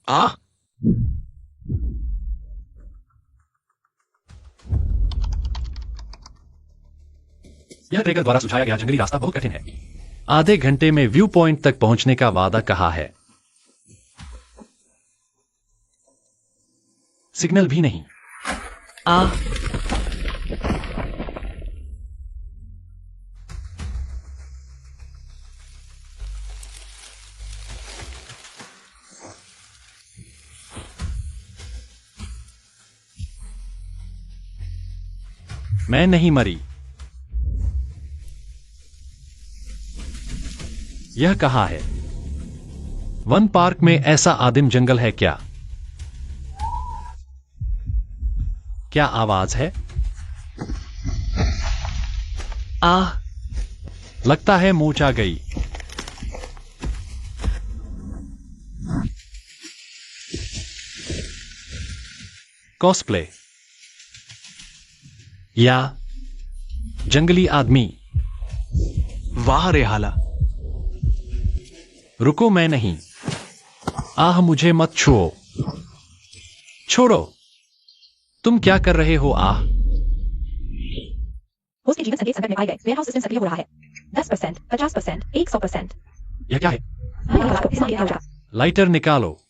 आ यह ट्रेकर द्वारा सुझाया गया जंगली रास्ता बहुत कठिन है। आधे घंटे में व्यू पॉइंट तक पहुंचने का वादा कहा है। सिग्नल भी नहीं। मैं नहीं मरी। यह कहाँ है? वन पार्क में ऐसा आदिम जंगल है क्या? क्या आवाज है? लगता है मूंछ आ गई। कॉस्प्ले या जंगली आदमी। वाह रेहाला। रुको, मैं नहीं। मुझे मत छुओ। छोड़ो। तुम क्या कर रहे हो? होस्ट के जीवन संकेत संकट में पाए गए। वेयरहाउस सिस्टम सक्रिय हो रहा है। 10%, 50%, 100%। यह क्या है? लाइटर निकालो।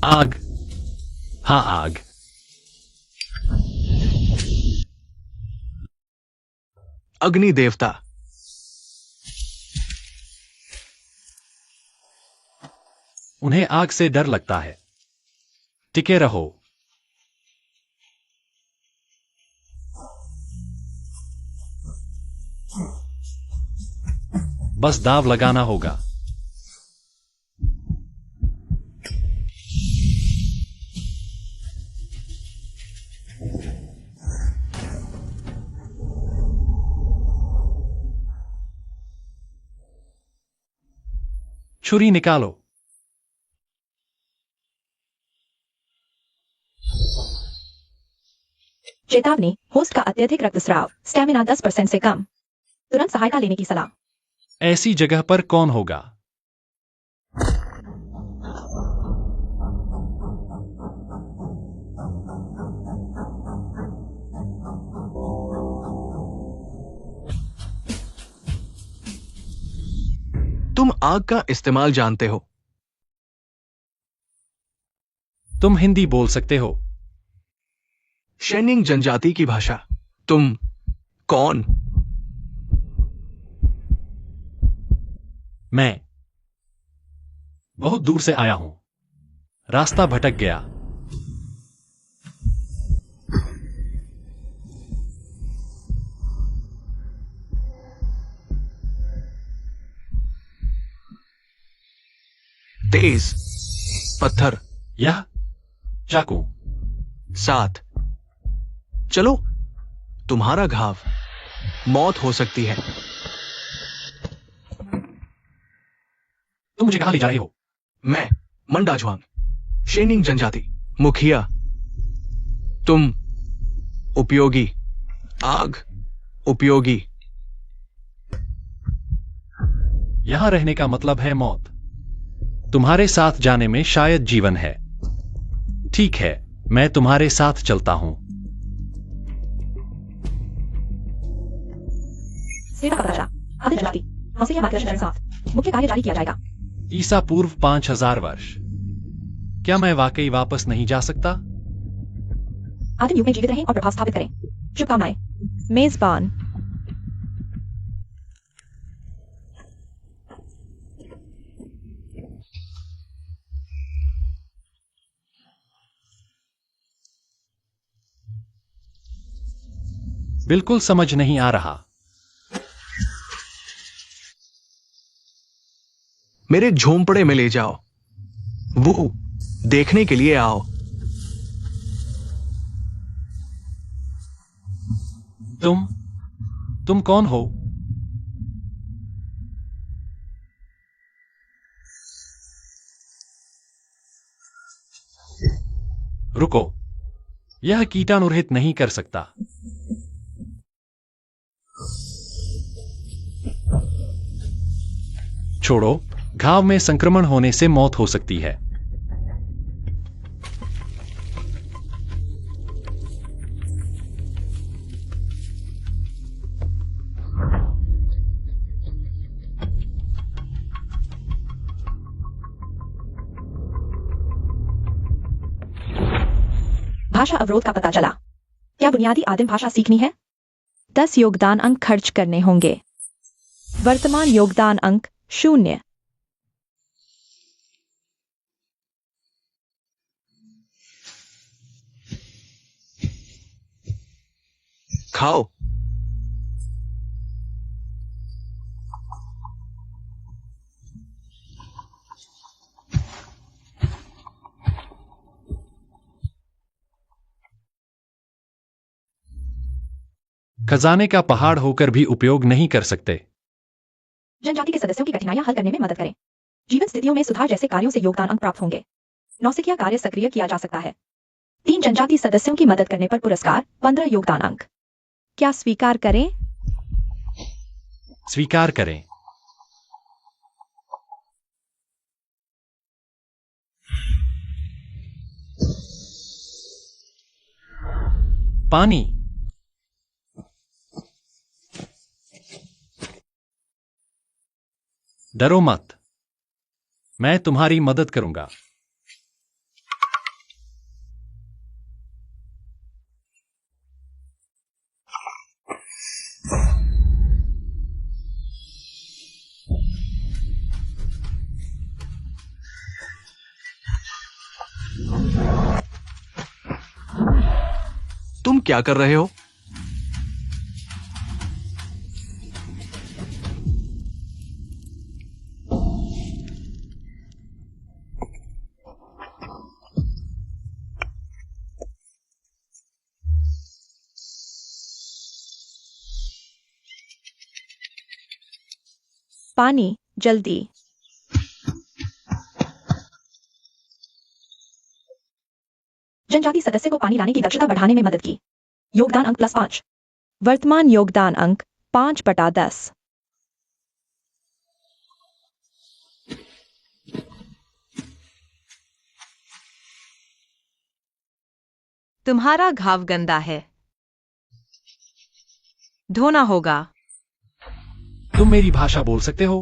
आग। हाँ, आग। अग्नि देवता। उन्हें आग से डर लगता है। टिके रहो। बस दाव लगाना होगा। छुरी निकालो। चेतावनी, होस्ट का अत्यधिक रक्तस्राव, स्टैमिना 10% से कम। तुरंत सहायता लेने की सलाह। ऐसी जगह पर कौन होगा? तुम आग का इस्तेमाल जानते हो। तुम हिंदी बोल सकते हो। शेनिंग जनजाति की भाषा। तुम कौन? मैं बहुत दूर से आया हूं। रास्ता भटक गया। तेज पत्थर। यह चाकू। 7। चलो, तुम्हारा घाव मौत हो सकती है। तुम मुझे कहां ले जा रहे हो? मैं मंडाजुआंग, शेनिंग जनजाति मुखिया। तुम उपयोगी। आग उपयोगी। यहां रहने का मतलब है मौत। तुम्हारे साथ जाने में शायद जीवन है। ठीक है, मैं तुम्हारे साथ चलता हूं। सेवा का प्रजा, आदिम जनजाति, हौसले या मार्गदर्शन के अनुसार मुख्य कार्य जारी किया जाएगा। ईसा पूर्व 5000 वर्ष। क्या मैं वाकई वापस नहीं जा सकता? आदिम युग में जीवित रहें और प्रभाव स्थापित करें। शुभकामनाएं, मेजबान। बिल्कुल समझ नहीं आ रहा। मेरे झोंपड़े में ले जाओ। वो देखने के लिए आओ। तुम कौन हो? रुको, यह कीटाणुरहित नहीं कर सकता। छोड़ो, घाव में संक्रमण होने से मौत हो सकती है। भाषा अवरोध का पता चला। क्या बुनियादी आदिम भाषा सीखनी है? 10 योगदान अंक खर्च करने होंगे। वर्तमान योगदान अंक 0। खाओ। खजाने का पहाड़ होकर भी उपयोग नहीं कर सकते। जनजाति के सदस्यों की कठिनाइयां हल करने में मदद करें। जीवन स्थितियों में सुधार जैसे कार्यों से योगदान अंक प्राप्त होंगे। नौसिखिया कार्य सक्रिय किया जा सकता है। 3 जनजाति सदस्यों की मदद करने पर पुरस्कार 15 योगदान अंक। क्या स्वीकार करें? स्वीकार करें। पानी। डरो मत, मैं तुम्हारी मदद करूंगा। तुम क्या कर रहे हो? पानी, जल्दी। जनजाति सदस्य को पानी लाने की दक्षता बढ़ाने में मदद की। योगदान अंक +5। वर्तमान योगदान अंक 5/10। तुम्हारा घाव गंदा है, धोना होगा। तुम मेरी भाषा बोल सकते हो?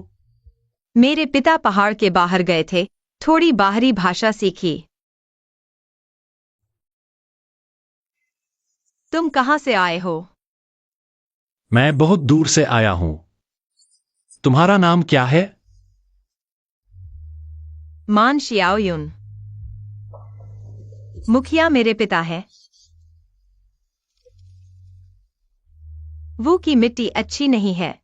मेरे पिता पहाड़ के बाहर गए थे, थोड़ी बाहरी भाषा सीखी। तुम कहां से आए हो? मैं बहुत दूर से आया हूं। तुम्हारा नाम क्या है? मान शियाओयुन। मुखिया मेरे पिता है। वो की मिट्टी अच्छी नहीं है।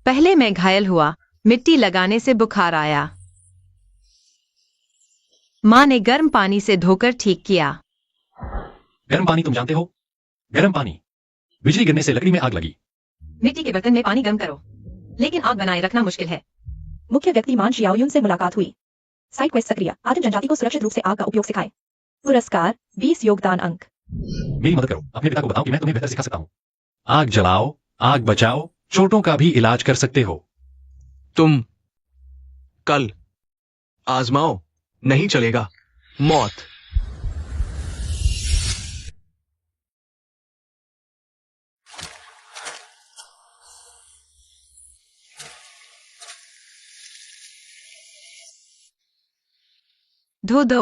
पहले मैं घायल हुआ, मिट्टी लगाने से बुखार आया। मां ने गर्म पानी से धोकर ठीक किया। गर्म पानी तुम जानते हो? गर्म पानी। बिजली गिरने से लकड़ी में आग लगी। मिट्टी के बर्तन में पानी गर्म करो, लेकिन आग बनाए रखना मुश्किल है। मुख्य व्यक्ति मान शियाओयुन से मुलाकात हुई। साइड क्वेस्ट सक्रिय, आदिम जनजाति को सुरक्षित रूप से आग का उपयोग सिखाए। पुरस्कार 20 योगदान अंक। मेरी मदद करो, अपने पिता को बताओ कि मैं तुम्हें बेहतर सिखा सकता हूं। आग जलाओ, आग बचाओ, चोटों का भी इलाज कर सकते हो। तुम कल आजमाओ, नहीं चलेगा। मौत। धो दो।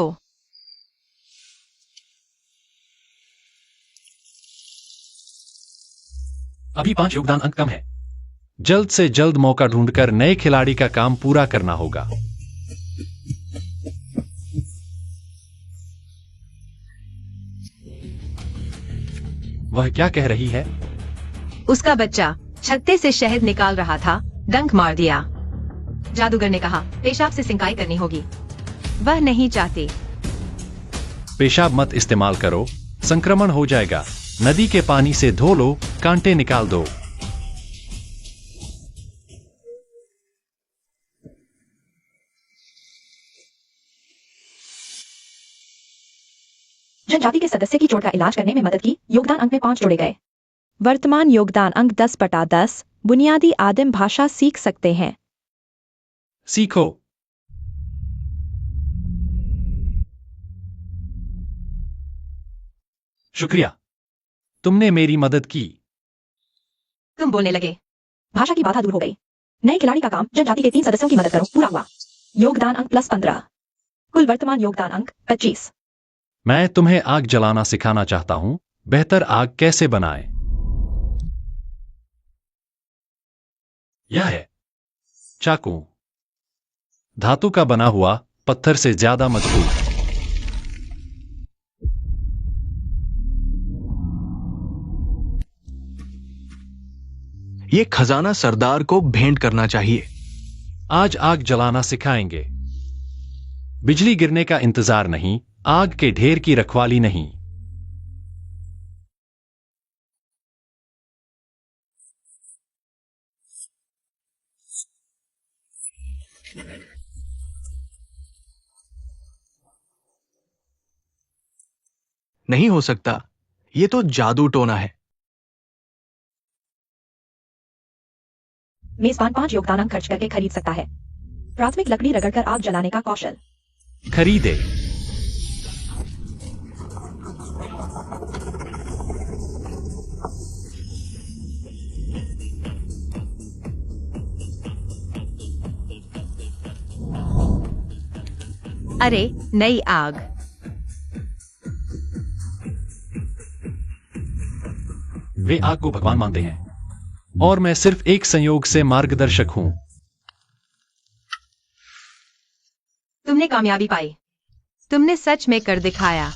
अभी 5 योगदान अंक कम है। जल्द से जल्द मौका ढूंढकर नए खिलाड़ी का काम पूरा करना होगा। वह क्या कह रही है? उसका बच्चा छत्ते से शहद निकाल रहा था, डंक मार दिया। जादूगर ने कहा, पेशाब से सिंकाई करनी होगी। वह नहीं चाहती। पेशाब मत इस्तेमाल करो, संक्रमण हो जाएगा। नदी के पानी से धो लो, कांटे निकाल दो। जनजाति के सदस्य की चोट का इलाज करने में मदद की। योगदान अंक में 5 जोड़े गए। वर्तमान योगदान अंक 10/10। बुनियादी आदिम भाषा सीख सकते हैं। सीखो। शुक्रिया, तुमने मेरी मदद की। तुम बोलने लगे। भाषा की बाधा दूर हो गई। नए खिलाड़ी का काम जनजाति के 3 सदस्यों की मदद करो पूरा हुआ। योगदान अंक प्लस 15। कुल वर्तमान योगदान अंक 25। मैं तुम्हें आग जलाना सिखाना चाहता हूं। बेहतर आग कैसे बनाएं? यह है चाकू। धातु का बना हुआ, पत्थर से ज्यादा मजबूत। ये खजाना सरदार को भेंट करना चाहिए। आज आग जलाना सिखाएंगे। बिजली गिरने का इंतजार नहीं, आग के ढेर की रखवाली नहीं। नहीं हो सकता, ये तो जादू टोना है। मेजबान 5 योगदान अंक खर्च करके खरीद सकता है। प्राथमिक लकड़ी रगड़कर आग जलाने का कौशल। खरीदे। अरे, नई आग। वे आग को भगवान मानते हैं और मैं सिर्फ एक संयोग से मार्गदर्शक हूं। तुमने कामयाबी पाई। तुमने सच में कर दिखाया।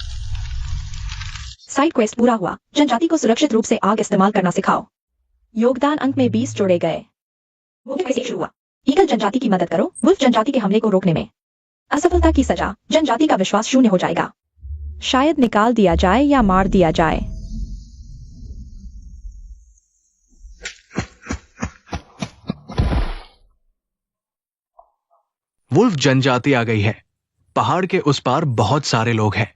साइड क्वेस्ट पूरा हुआ। जनजाति को सुरक्षित रूप से आग इस्तेमाल करना सिखाओ। योगदान अंक में 20 जोड़े गए। मुख्य क्वेस्ट शुरू हुआ। ईगल जनजाति की मदद करो वुल्फ जनजाति के हमले को रोकने में। असफलता की सजा, जनजाति का विश्वास शून्य हो जाएगा। शायद निकाल दिया जाए या मार दिया जाए। वुल्फ जनजाति आ गई है। पहाड़ के उस पार बहुत सारे लोग हैं।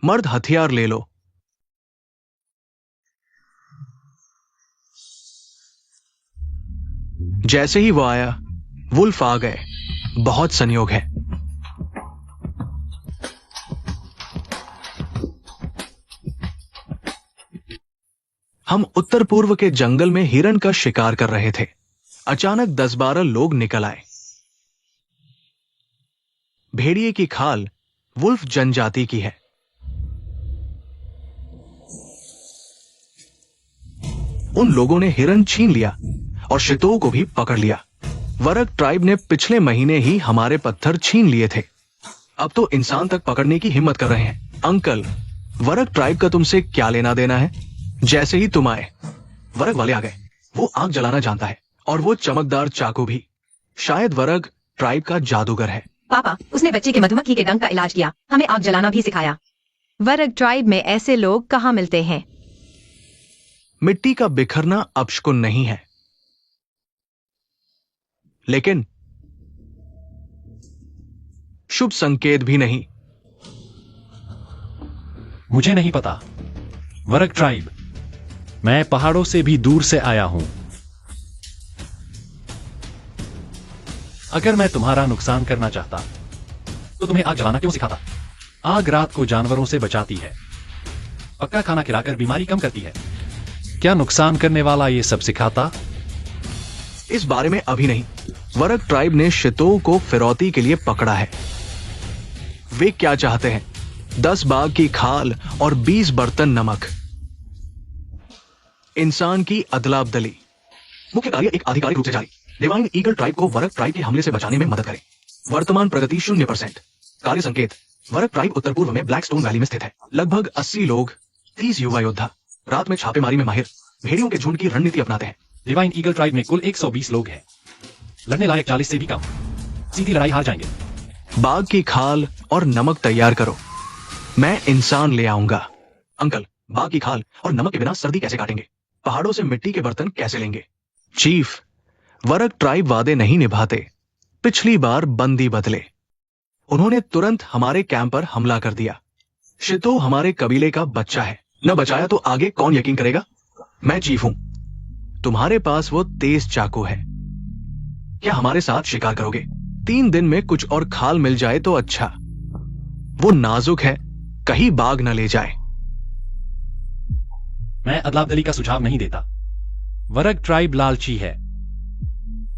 मर्द हथियार ले लो। जैसे ही वो आया, वुल्फ आ गए। बहुत संयोग है। हम उत्तर पूर्व के जंगल में हिरण का शिकार कर रहे थे। अचानक 10-12 लोग निकल आए। भेड़िए की खाल वुल्फ जनजाति की है। उन लोगों ने हिरण छीन लिया और शितोह को भी पकड़ लिया। वरग ट्राइब ने पिछले महीने ही हमारे पत्थर छीन लिए थे। अब तो इंसान तक पकड़ने की हिम्मत कर रहे हैं। अंकल, वरग ट्राइब का तुमसे क्या लेना देना है? जैसे ही तुम आए, वरग वाले आ गए। वो आग जलाना जानता है और वो चमकदार चाकू भी। शायद वरग ट्राइब का जादूगर है। पापा, उसने बच्चे के मधुमक्खी के डंक का इलाज किया, हमें आग जलाना भी सिखाया। वरग ट्राइब में ऐसे लोग कहाँ मिलते हैं? मिट्टी का बिखरना अपशकुन नहीं है, लेकिन शुभ संकेत भी नहीं। मुझे नहीं पता। वरग ट्राइब, मैं पहाड़ों से भी दूर से आया हूं। अगर मैं तुम्हारा नुकसान करना चाहता तो तुम्हें आग जलाना क्यों सिखाता? आग रात को जानवरों से बचाती है, पक्का खाना खिलाकर बीमारी कम करती है। क्या नुकसान करने वाला ये सब सिखाता? इस बारे में अभी नहीं। वरग ट्राइब ने शितोह को फिरौती के लिए पकड़ा है। वे क्या चाहते हैं? 10 बाघ की खाल और 20 बर्तन नमक। इंसान की अदला बदली। मुख्य कार्य एक आधिकारिक रूप से जारी। डिवाइन ईगल ट्राइब को वरग ट्राइब के हमले से बचाने में मदद करें। वर्तमान प्रगति 0%। कार्य संकेत, वरग ट्राइब उत्तर पूर्व में ब्लैक स्टोन वैली में स्थित है। लगभग 80 लोग, 30 युवा योद्धा, रात में छापेमारी में माहिर, भेड़ियों के झुंड की रणनीति अपनाते हैं। डिवाइन ईगल ट्राइब में कुल 120 लोग हैं। लड़ने लायक 40 से भी कम। सीधी लड़ाई हार जाएंगे। बाघ की खाल और नमक तैयार करो, मैं इंसान ले आऊंगा। अंकल, बाघ की खाल और नमक के बिना सर्दी कैसे काटेंगे? पहाड़ों से मिट्टी के बर्तन कैसे लेंगे? चीफ, वरग ट्राइब वादे नहीं निभाते। पिछली बार बंदी बदले। उन्होंने तुरंत हमारे कैंप पर हमला कर दिया। शितोह हमारे कबीले का बच्चा है। न बचाया तो आगे कौन यकीन करेगा? मैं चीफ हूं। तुम्हारे पास वो तेज चाकू है, क्या हमारे साथ शिकार करोगे? 3 दिन में कुछ और खाल मिल जाए तो अच्छा। वो नाजुक है, कहीं बाघ न ले जाए। मैं अदला-बदली का सुझाव नहीं देता। वरग ट्राइब लालची है।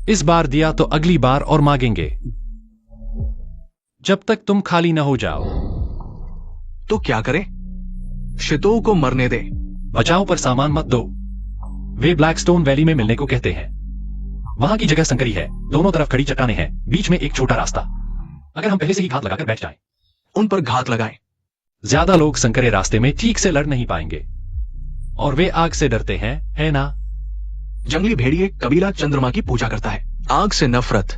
इस बार दिया तो अगली बार और मांगेंगे, जब तक तुम खाली न हो जाओ। तो क्या करें? शितो को मरने दे। बचाओ पर सामान मत दो। वे ब्लैकस्टोन वैली में मिलने को कहते हैं। वहां की जगह संकरी है, दोनों तरफ खड़ी चट्टानें हैं, बीच में एक छोटा रास्ता। अगर हम पहले से ही घात लगाकर बैठ जाएं, उन पर घात लगाएं। ज्यादा लोग संकरे रास्ते में ठीक से लड़ नहीं पाएंगे। और वे आग से डरते हैं, है ना? जंगली भेड़िए कबीला चंद्रमा की पूजा करता है। आग से नफरत।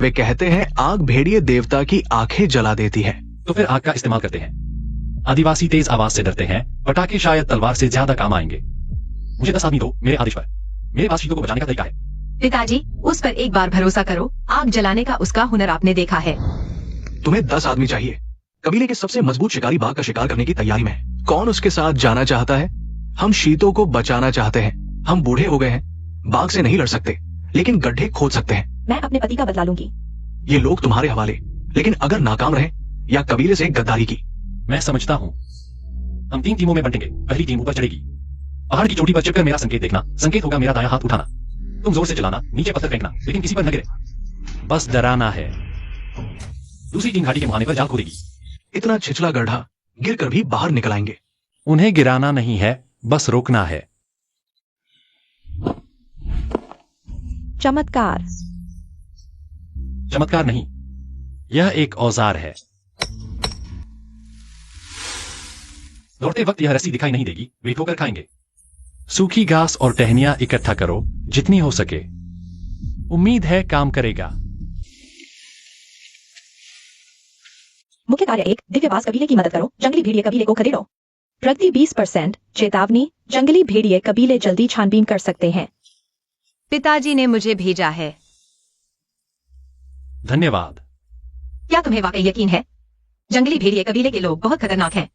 वे कहते हैं आग भेड़िए देवता की आंखें जला देती है। तो फिर आग का इस्तेमाल करते हैं। आदिवासी तेज आवाज से डरते हैं, पटाखे शायद तलवार से ज्यादा काम आएंगे। मुझे 10 आदमी दो मेरे आदेश पर। मेरे पास चीतों को बचाने का तरीका है। पिताजी, उस पर एक बार भरोसा करो। आग जलाने का उसका हुनर आपने देखा है। तुम्हें 10 आदमी चाहिए। कबीले के सबसे मजबूत शिकारी बाघ का शिकार करने की तैयारी में है। कौन उसके साथ जाना चाहता है? हम शीतों को बचाना चाहते हैं। हम बूढ़े हो गए हैं, बाघ से नहीं लड़ सकते, लेकिन गड्ढे खोद सकते हैं। मैं अपने पति का बदला लूंगी। ये लोग तुम्हारे हवाले, लेकिन अगर नाकाम रहे या कबीले से गद्दारी की। मैं समझता हूं। हम 3 टीमों में बंटेंगे। पहली टीम ऊपर चढ़ेगी। पहाड़ की चोटी पर चढ़कर मेरा संकेत देखना। संकेत होगा मेरा दायां हाथ उठाना। तुम जोर से चलाना, नीचे पत्थर फेंकना, लेकिन किसी पर न गिरे। बस डराना है। दूसरी टीम घाटी के मुहाने पर जाल खोदेगी। इतना छिछला गड्ढा गिरकर भी बाहर निकल आएंगे। उन्हें गिराना नहीं है, बस रोकना है। चमत्कार। चमत्कार नहीं, यह एक औजार है। दौड़ते वक्त यह रस्सी दिखाई नहीं देगी, वे ठोकर खाएंगे। सूखी घास और टहनियां इकट्ठा करो, जितनी हो सके। उम्मीद है काम करेगा। मुख्य कार्य 1, दिव्यवास कबीले की मदद करो, जंगली भेड़िए कबीले को खदेड़ो। प्रगति 20%। चेतावनी, जंगली भेड़िए कबीले जल्दी छानबीन कर सकते हैं। पिताजी ने मुझे भेजा है। धन्यवाद। क्या तुम्हें वाकई यकीन है? जंगली भेड़िए कबीले के लोग बहुत खतरनाक हैं।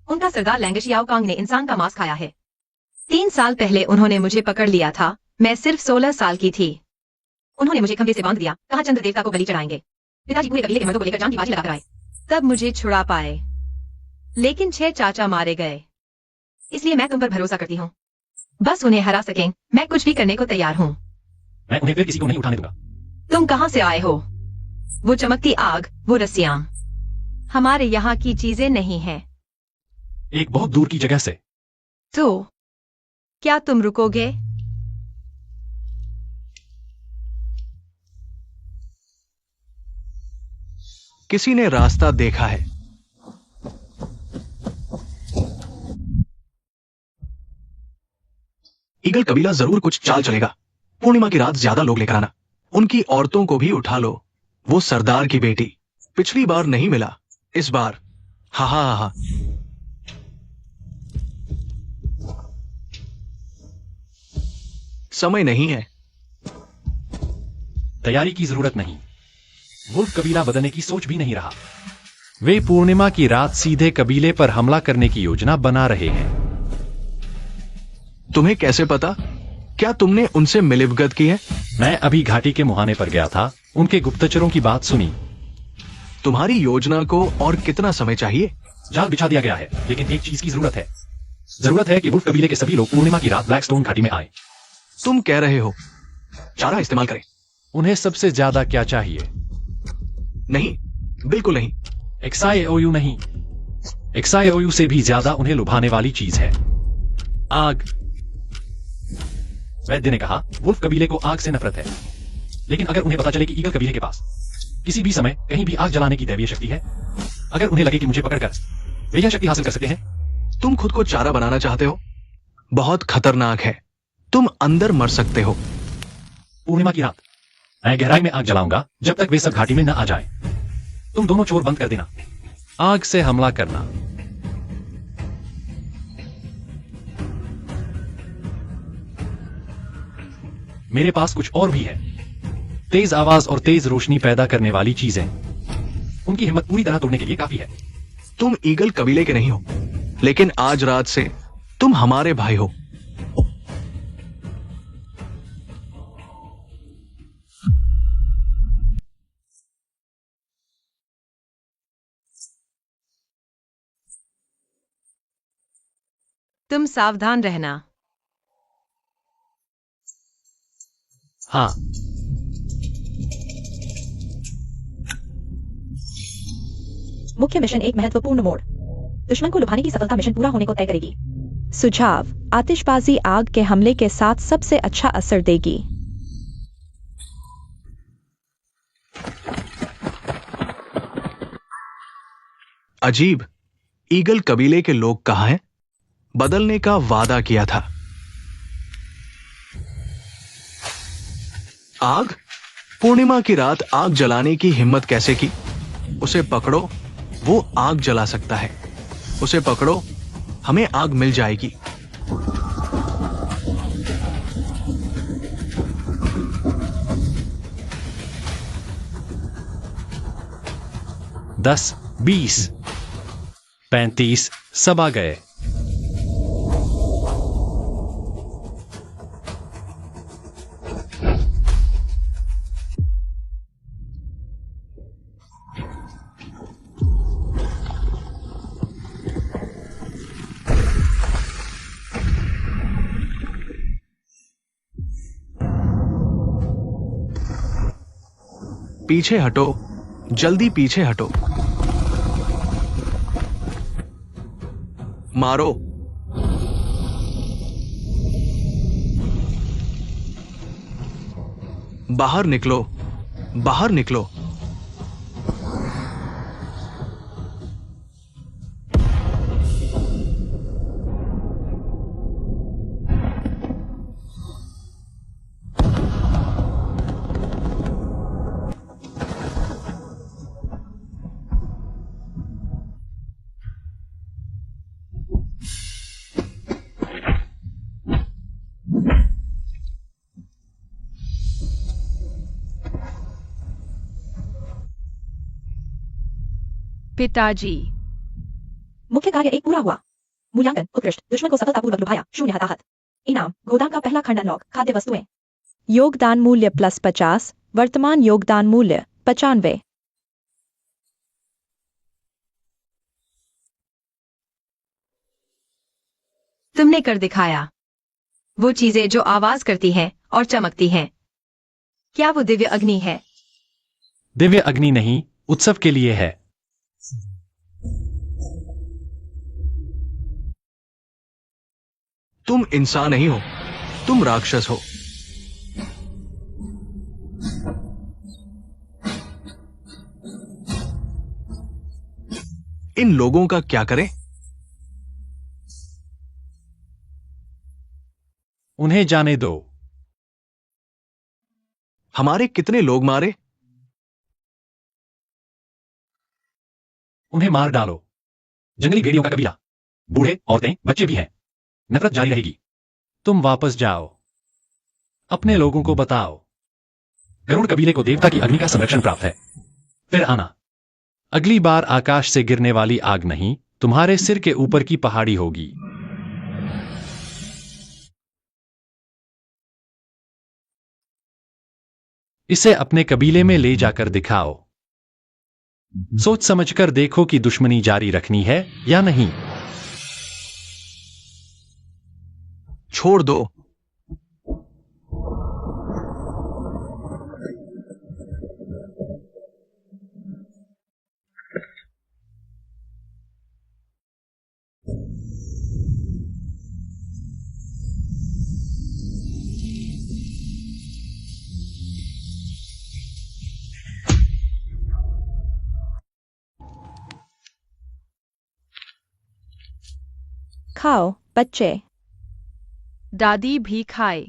उनका सरदार लैंगिश याओकांग ने इंसान का मांस खाया है। 3 साल पहले उन्होंने मुझे पकड़ लिया था। मैं सिर्फ 16 साल की थी। उन्होंने मुझे खंभे से बांध दिया, कहा चंद्र देवता को बलि चढ़ाएंगे। पिताजी पूरे कबीले के मर्दों को लेकर जान की बाजी लगाकर आए। तब मुझे छुड़ा पाए, लेकिन 6 चाचा मारे गए। इसलिए मैं तुम पर भरोसा करती हूँ। बस उन्हें हरा सकें, मैं कुछ भी करने को तैयार हूँ। मैं उन्हें फिर किसी को नहीं उठाने दूंगा। तुम कहाँ से आए हो? वो चमकती आग, वो रस्सियां हमारे यहाँ की चीजें नहीं हैं। एक बहुत दूर की जगह से। तो क्या तुम रुकोगे? किसी ने रास्ता देखा है। ईगल कबीला जरूर कुछ चाल चलेगा। पूर्णिमा की रात ज्यादा लोग लेकर आना। उनकी औरतों को भी उठा लो। वो सरदार की बेटी। पिछली बार नहीं मिला, इस बार हा हा हा। समय नहीं है। तैयारी की जरूरत नहीं। वुल्फ कबीला बदलने की सोच भी नहीं रहा। वे पूर्णिमा की रात सीधे कबीले पर हमला करने की योजना बना रहे हैं। तुम्हें कैसे पता? क्या तुमने उनसे मिलीभगत की है? मैं अभी घाटी के मुहाने पर गया था, उनके गुप्तचरों की बात सुनी। तुम्हारी योजना को और कितना समय चाहिए? जाल बिछा दिया गया है, लेकिन एक चीज की जरूरत है। जरूरत है कि वुल्फ कबीले के सभी लोग पूर्णिमा की रात ब्लैकस्टोन घाटी में आए। तुम कह रहे हो चारा इस्तेमाल करें? उन्हें सबसे ज्यादा क्या चाहिए? नहीं, बिल्कुल नहीं। XIOU नहीं। XIOU से भी ज्यादा उन्हें लुभाने वाली चीज है आग। वैद्य ने कहा वुल्फ कबीले को आग से नफरत है, लेकिन अगर उन्हें पता चले कि ईगल कबीले के पास किसी भी समय कहीं भी आग जलाने की दैवीय शक्ति है, अगर उन्हें लगे कि मुझे पकड़कर वे यह शक्ति हासिल कर सकते हैं। तुम खुद को चारा बनाना चाहते हो? बहुत खतरनाक है। तुम अंदर मर सकते हो। पूर्णिमा की रात मैं गहराई में आग जलाऊंगा जब तक वे सब घाटी में न आ जाए। तुम दोनों चोर बंद कर देना। आग से हमला करना। मेरे पास कुछ और भी है। तेज आवाज और तेज रोशनी पैदा करने वाली चीजें। उनकी हिम्मत पूरी तरह तोड़ने के लिए काफी है। तुम ईगल कबीले के नहीं हो, लेकिन आज रात से तुम हमारे भाई हो। तुम सावधान रहना। हाँ। मुख्य मिशन एक महत्वपूर्ण मोड़। दुश्मन को लुभाने की सफलता मिशन पूरा होने को तय करेगी। सुझाव: आतिशबाजी आग के हमले के साथ सबसे अच्छा असर देगी। अजीब, ईगल कबीले के लोग कहाँ हैं? बदलने का वादा किया था। आग? पूर्णिमा की रात आग जलाने की हिम्मत कैसे की? उसे पकड़ो, वो आग जला सकता है। उसे पकड़ो, हमें आग मिल जाएगी। दस, 20, 35 सब आ गए। पीछे हटो, जल्दी पीछे हटो। मारो। बाहर निकलो, बाहर निकलो। पिताजी। मुख्य कार्य एक पूरा हुआ। मूल्यांकन उत्कृष्ट, दुश्मन को सफलतापूर्वक लुभाया, 0 हताहत। इनाम: गोदाम का पहला खंड अनलॉक, खाद्य वस्तुएं। योगदान मूल्य +50, वर्तमान योगदान मूल्य 95। तुमने कर दिखाया। वो चीजें जो आवाज करती हैं और चमकती हैं, क्या वो दिव्य अग्नि है? दिव्य अग्नि नहीं, उत्सव के लिए है। तुम इंसान नहीं हो, तुम राक्षस हो। इन लोगों का क्या करें? उन्हें जाने दो। हमारे कितने लोग मारे? उन्हें मार डालो। जंगली भेड़ियों का कबीला, बूढ़े, औरतें, बच्चे भी हैं। नफरत जारी रहेगी। तुम वापस जाओ, अपने लोगों को बताओ, गरुड़ कबीले को देवता की अग्नि का संरक्षण प्राप्त है। फिर आना। अगली बार आकाश से गिरने वाली आग नहीं, तुम्हारे सिर के ऊपर की पहाड़ी होगी। इसे अपने कबीले में ले जाकर दिखाओ। सोच समझकर देखो कि दुश्मनी जारी रखनी है या नहीं। छोड़ दो। खाओ बच्चे। दादी भी खाए।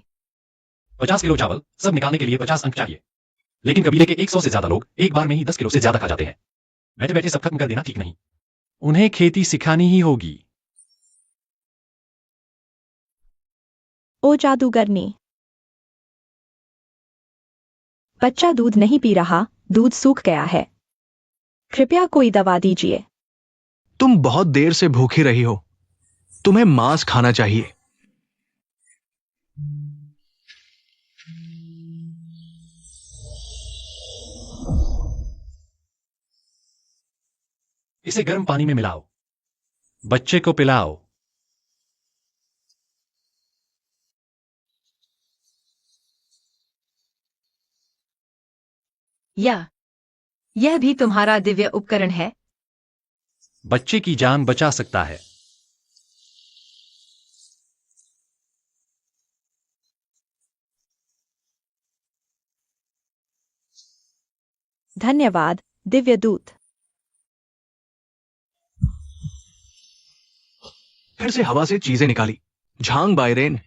50 किलो चावल सब निकालने के लिए 50 अंक चाहिए। लेकिन कबीले के 100 से ज्यादा लोग एक बार में ही 10 किलो से ज्यादा खा जाते हैं। बैठे बैठे सब खत्म कर देना ठीक नहीं। उन्हें खेती सिखानी ही होगी। ओ जादूगरनी, बच्चा दूध नहीं पी रहा, दूध सूख गया है। कृपया कोई दवा दीजिए। तुम बहुत देर से भूखी रही हो, तुम्हें मांस खाना चाहिए। इसे गर्म पानी में मिलाओ, बच्चे को पिलाओ। यह भी तुम्हारा दिव्य उपकरण है? बच्चे की जान बचा सकता है। धन्यवाद दिव्य दूत। फिर से हवा से चीजें निकाली। झांग बायरेन,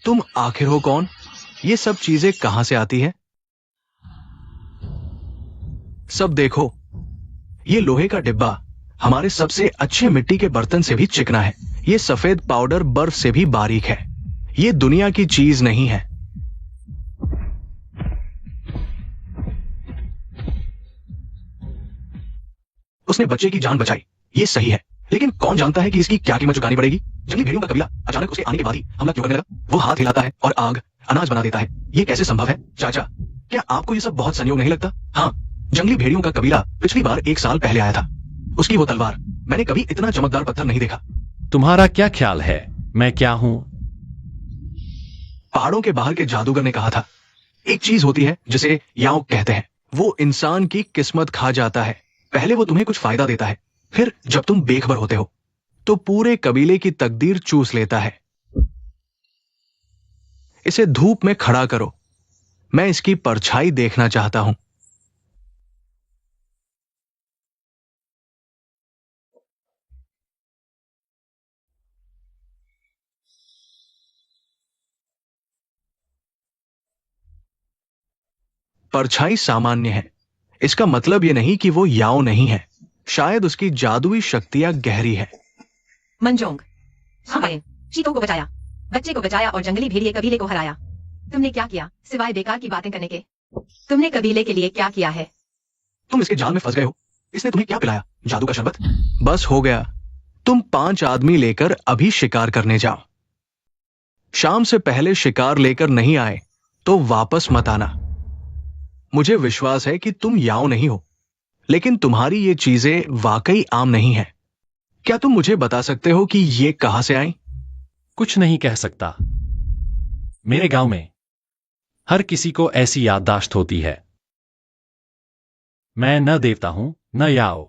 तुम आखिर हो कौन? ये सब चीजें कहां से आती हैं? सब देखो, ये लोहे का डिब्बा हमारे सबसे अच्छे मिट्टी के बर्तन से भी चिकना है। ये सफेद पाउडर बर्फ से भी बारीक है। ये दुनिया की चीज नहीं है। उसने बच्चे की जान बचाई, ये सही है, लेकिन कौन जानता है कि इसकी क्या कीमत चुकानी पड़ेगी? जंगली भेड़ियों का कबीला अचानक उसके आने के बाद ही हमला क्यों करने लगा? वो हाथ हिलाता है और आग अनाज बना देता है। ये कैसे संभव है? चाचा, क्या आपको ये सब बहुत संयोग नहीं लगता? हाँ, जंगली भेड़ियों का कबीला पिछली बार 1 साल पहले आया था। उसकी वो तलवार, मैंने कभी इतना चमकदार पत्थर नहीं देखा। तुम्हारा क्या ख्याल है मैं क्या हूं? पहाड़ों के बाहर के जादूगर ने कहा था, एक चीज होती है जिसे याओ कहते हैं। वो इंसान की किस्मत खा जाता है। पहले वो तुम्हें कुछ फायदा देता है, फिर जब तुम बेखबर होते हो तो पूरे कबीले की तकदीर चूस लेता है। इसे धूप में खड़ा करो, मैं इसकी परछाई देखना चाहता हूं। परछाई सामान्य है, इसका मतलब यह नहीं कि वो याओ नहीं है। शायद उसकी जादुई शक्तियां गहरी है। मंजोंग, हमने चीतों को बचाया, बच्चे को बचाया और जंगली भेड़िए कबीले को हराया। तुमने क्या किया सिवाय बेकार की बातें करने के? तुमने कबीले के लिए क्या किया है? तुम इसके जाल में फंस गए हो। इसने तुम्हें क्या पिलाया? जादू का शरबत? बस हो गया। तुम 5 आदमी लेकर अभी शिकार करने जाओ। शाम से पहले शिकार लेकर नहीं आए तो वापस मत आना। मुझे विश्वास है कि तुम याओ नहीं हो, लेकिन तुम्हारी ये चीजें वाकई आम नहीं है। क्या तुम मुझे बता सकते हो कि ये कहां से आई? कुछ नहीं कह सकता। मेरे गांव में हर किसी को ऐसी याददाश्त होती है। मैं न देवता हूं न याओ,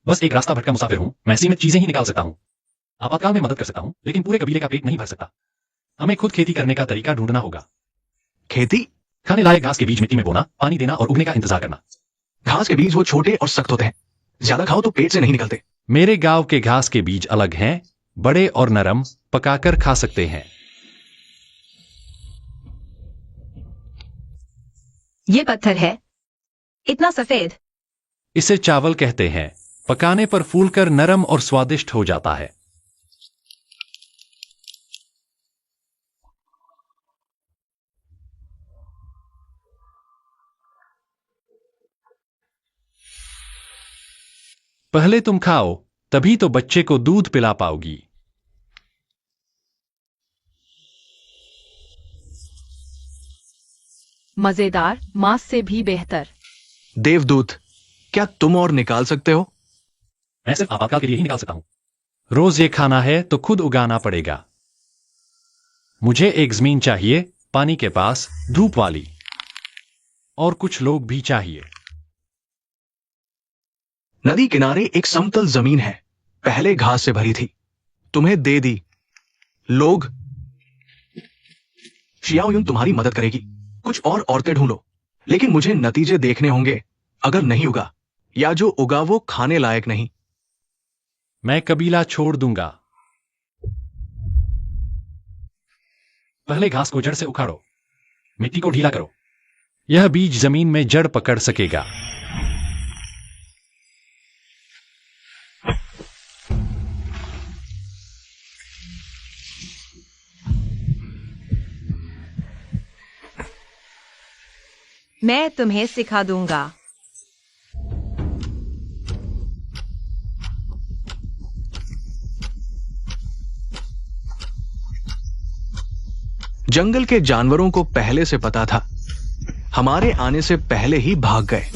बस एक रास्ता भटका मुसाफिर हूं। मैं सीमित चीजें ही निकाल सकता हूं। आपातकाल में मदद कर सकता हूं, लेकिन पूरे कबीले का पेट नहीं भर सकता। हमें खुद खेती करने का तरीका ढूंढना होगा। खेती? खाने लायक घास के बीज मिट्टी में बोना, पानी देना और उगने का इंतजार करना। घास के बीज वो छोटे और सख्त होते हैं, ज्यादा खाओ तो पेट से नहीं निकलते। मेरे गांव के घास के बीज अलग हैं, बड़े और नरम, पकाकर खा सकते हैं। ये पत्थर है, इतना सफेद। इसे चावल कहते हैं। पकाने पर फूलकर नरम और स्वादिष्ट हो जाता है। पहले तुम खाओ, तभी तो बच्चे को दूध पिला पाओगी। मजेदार, मांस से भी बेहतर। देवदूत, क्या तुम और निकाल सकते हो? मैं सिर्फ आपातकाल के लिए ही निकाल सकता हूं। रोज ये खाना है तो खुद उगाना पड़ेगा। मुझे एक जमीन चाहिए, पानी के पास, धूप वाली, और कुछ लोग भी चाहिए। नदी किनारे एक समतल जमीन है, पहले घास से भरी थी, तुम्हें दे दी। लोग, शियाओयुन तुम्हारी मदद करेगी। कुछ और औरतें ढूंढो, लेकिन मुझे नतीजे देखने होंगे। अगर नहीं उगा या जो उगा वो खाने लायक नहीं, मैं कबीला छोड़ दूंगा। पहले घास को जड़ से उखाड़ो, मिट्टी को ढीला करो। यह बीज जमीन में जड़ पकड़ सकेगा। मैं तुम्हें सिखा दूंगा। जंगल के जानवरों को पहले से पता था, हमारे आने से पहले ही भाग गए।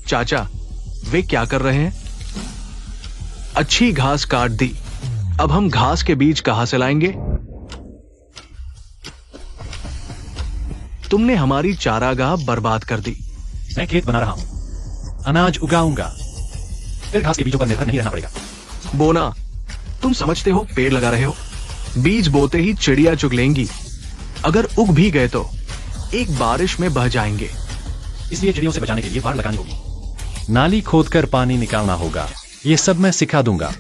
चाचा, वे क्या कर रहे हैं? अच्छी घास काट दी, अब हम घास के बीज कहां से लाएंगे? तुमने हमारी चारागाह बर्बाद कर दी। मैं खेत बना रहा हूं, अनाज उगाऊंगा, फिर घास के बीजों पर निर्भर नहीं रहना पड़ेगा। बोना, तुम समझते हो पेड़ लगा रहे हो? बीज बोते ही चिड़िया चुग लेंगी। अगर उग भी गए तो एक बारिश में बह जाएंगे। इसलिए चिड़ियों से बचाने के लिए बाड़ लगानी होगी, नाली खोदकर पानी निकालना होगा। ये सब मैं सिखा दूंगा।